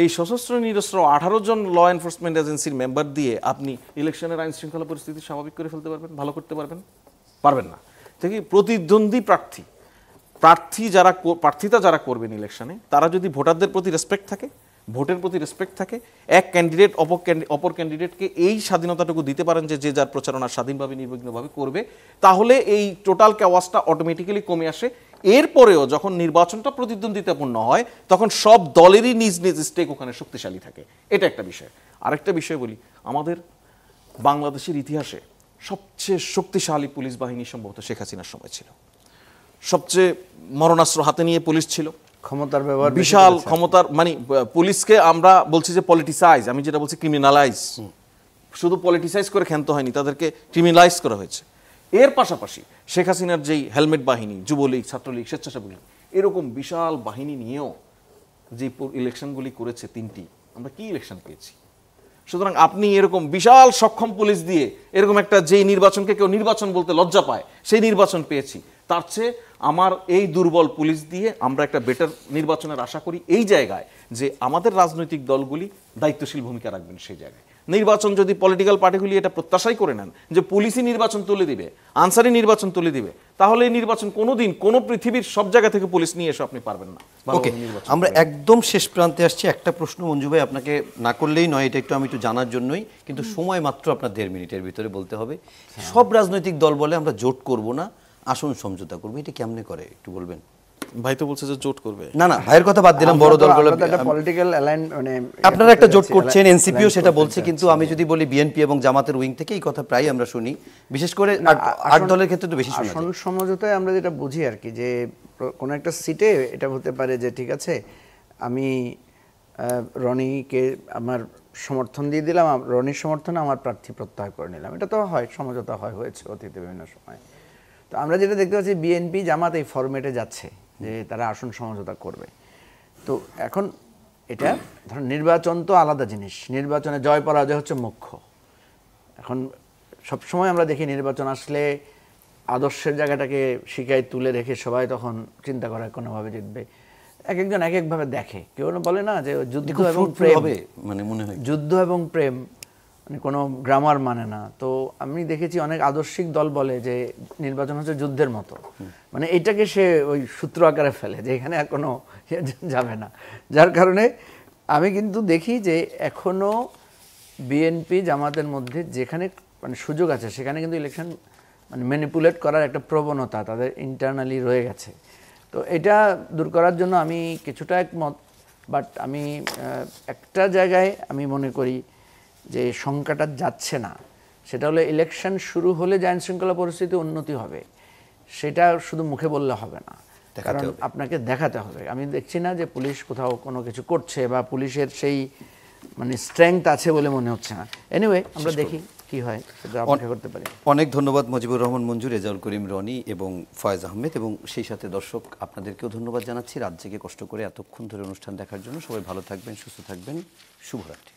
[SPEAKER 4] এই সশস্ত্র নিরস্ত্র 18 জন ল এনফোর্সমেন্ট এজেন্সির মেম্বার দিয়ে আপনি ইলেকশনের আইন শৃঙ্খলা পরিস্থিতি স্বাভাবিক করে ফেলতে পারবেন, ভালো করতে পারবেন? পারবেন না। ঠিক প্রতিদ্বন্দ্বী প্রার্থিতা যারা করবেন ইলেকশনে, তারা যদি ভোটারদের প্রতি রেসপেক্ট থাকে, ভোটের প্রতি রেসপেক্ট থাকে, এক ক্যান্ডিডেট অপর ক্যান্ডিডেটকে এই স্বাধীনতাটুকু দিতে পারেন যে যে যার প্রচারণা স্বাধীনভাবে নির্বিঘ্নভাবে করবে, তাহলে এই টোটাল ক্যাওয়াসটা অটোমেটিক্যালি কমে আসে। এরপরেও যখন নির্বাচনটা প্রতিদ্বন্দ্বিতাপূর্ণ হয়, তখন সব দলেরই নিজ নিজ স্টেক ওখানে শক্তিশালী থাকে। এটা একটা বিষয়। আরেকটা বিষয় বলি, আমাদের বাংলাদেশের ইতিহাসে সবচেয়ে শক্তিশালী পুলিশ বাহিনী সম্ভবত শেখ হাসিনার সময় ছিল। সবচেয়ে মরণাস্ত্র হাতে নিয়ে পুলিশ ছিল,
[SPEAKER 2] ক্ষমতার ব্যবহার,
[SPEAKER 4] বিশাল ক্ষমতার, মানে পুলিশকে আমরা বলছি যে পলিটিসাইজ, আমি যেটা বলছি ক্রিমিনালাইজ, শুধু পলিটিসাইজ করে ক্ষান্ত হয়নি, তাদেরকে ক্রিমিনালাইজ করা হয়েছে। এর পাশাপাশি শেখ হাসিনার যেই হেলমেট বাহিনী, যুবলীগ, ছাত্রলীগ, স্বেচ্ছাসেবক লীগ, এরকম বিশাল বাহিনী নিয়েও যে ইলেকশনগুলি করেছে 3টি, আমরা কি ইলেকশন পেয়েছি? সুতরাং আপনি এরকম বিশাল সক্ষম পুলিশ দিয়ে এরকম একটা, যেই নির্বাচনকে কেউ নির্বাচন বলতে লজ্জা পায়, সেই নির্বাচন পেয়েছি। তার চেয়ে আমার এই দুর্বল পুলিশ দিয়ে আমরা একটা বেটার নির্বাচনের আশা করি, এই জায়গায় যে আমাদের রাজনৈতিক দলগুলি দায়িত্বশীল ভূমিকা রাখবেন। সেই জায়গায় নির্বাচন যদি পলিটিক্যাল পার্টিগুলি এটা প্রত্যাশাই করে নেন যে পুলিশই নির্বাচন তুলে দিবে, আনসারি নির্বাচন তুলে দিবে, তাহলে এই নির্বাচন কোনোদিন কোনো পৃথিবীর সব জায়গা থেকে পুলিশ নিয়ে এসে আপনি পারবেন না।
[SPEAKER 1] ওকে, আমরা একদম শেষ প্রান্তে আসছি। একটা প্রশ্ন মঞ্জু ভাই আপনাকে না করলেই নয়, এটা আমি একটু জানার জন্যই, কিন্তু সময় মাত্র আপনার 1.5 মিনিটের ভিতরে বলতে হবে। সব রাজনৈতিক দল বলে আমরা জোট করব না, আসন সমঝোতা করবো, এটা কেমনে করে একটু বলবেন?
[SPEAKER 4] ভাই তো বলছে যে জোট করবে।
[SPEAKER 1] না না, ভাইয়ের কথা বাদ দিলাম, বড় দলগুলো
[SPEAKER 2] পলিটিক্যাল অ্যালাইন, মানে
[SPEAKER 1] আপনারা একটা জোট করছেন, এনসিপিও সেটা বলছে, কিন্তু আমি যদি বলি বিএনপি এবং জামাতের উইং থেকে এই কথা প্রায় আমরা শুনি, বিশেষ করে 8 দলের ক্ষেত্রে তো বেশি শোনা যায়।
[SPEAKER 2] আসন সমঝোতায় আমরা যেটা বুঝি আর কি, যে কোনো একটা সিটে এটা হতে পারে যে ঠিক আছে, আমি রনিকে আমার সমর্থন দিয়ে দিলাম, রনির সমর্থনে আমার প্রার্থী প্রত্যাহার করে নিলাম। এটা তো হয়, সমঝোতা হয়েছে অতীতে বিভিন্ন সময়। তো আমরা যেটা দেখতে পাচ্ছি বিএনপি জামাত এই ফরম্যাটে যাচ্ছে যে তারা আসন সমঝোতা করবে। তো এখন এটা ধরুন নির্বাচন তো আলাদা জিনিস, নির্বাচনে জয় পরাজয় হচ্ছে মুখ্য। এখন সবসময় আমরা দেখি নির্বাচন আসলে আদর্শের জায়গাটাকে শিকায় তুলে রেখে সবাই তখন চিন্তা করে কোনোভাবে জিতবে। এক একজন এক একভাবে দেখে। কেউ বলে না যে যুদ্ধ এবং প্রেম
[SPEAKER 1] হবে, মানে মনে হয়
[SPEAKER 2] যুদ্ধ এবং প্রেম মানে কোনো গ্রামার মানে না। তো আমি দেখেছি অনেক আদর্শিক দল বলে যে নির্বাচন হচ্ছে যুদ্ধের মতো, মানে এইটাকে সে ওই সূত্র আকারে ফেলে যে এখানে আর কোনো যাবে না। যার কারণে আমি কিন্তু দেখি যে এখনো বিএনপি জামাতের মধ্যে যেখানে মানে সুযোগ আছে সেখানে কিন্তু ইলেকশন মানে ম্যানিপুলেট করার একটা প্রবণতা তাদের ইন্টারনালি রয়ে গেছে। তো এটা দূর করার জন্য আমি কিছুটা একমত, বাট আমি একটা জায়গায় আমি মনে করি যে শঙ্কাটা যাচ্ছে না, সেটা হলো ইলেকশন শুরু হলে যে আইন শৃঙ্খলা পরিস্থিতি উন্নতি হবে সেটা শুধু মুখে বললে হবে না, কারণ আপনাকে দেখাতে হবে। আমি দেখছি না যে পুলিশ কোথাও কোনো কিছু করছে বা পুলিশের সেই মানে স্ট্রেংথ আছে বলে মনে হচ্ছে না। এনিওয়ে আমরা দেখি কি হয়, সেটা অপেক্ষা করতে পারি।
[SPEAKER 1] অনেক ধন্যবাদ মজিবুর রহমান মঞ্জু, রেজাউল করিম রনি এবং ফয়েজ আহমেদ, এবং সেই সাথে দর্শক আপনাদেরকেও ধন্যবাদ জানাচ্ছি রাত জেগে কষ্ট করে এতক্ষণ ধরে অনুষ্ঠান দেখার জন্য। সবাই ভালো থাকবেন, সুস্থ থাকবেন, শুভরাত্রি।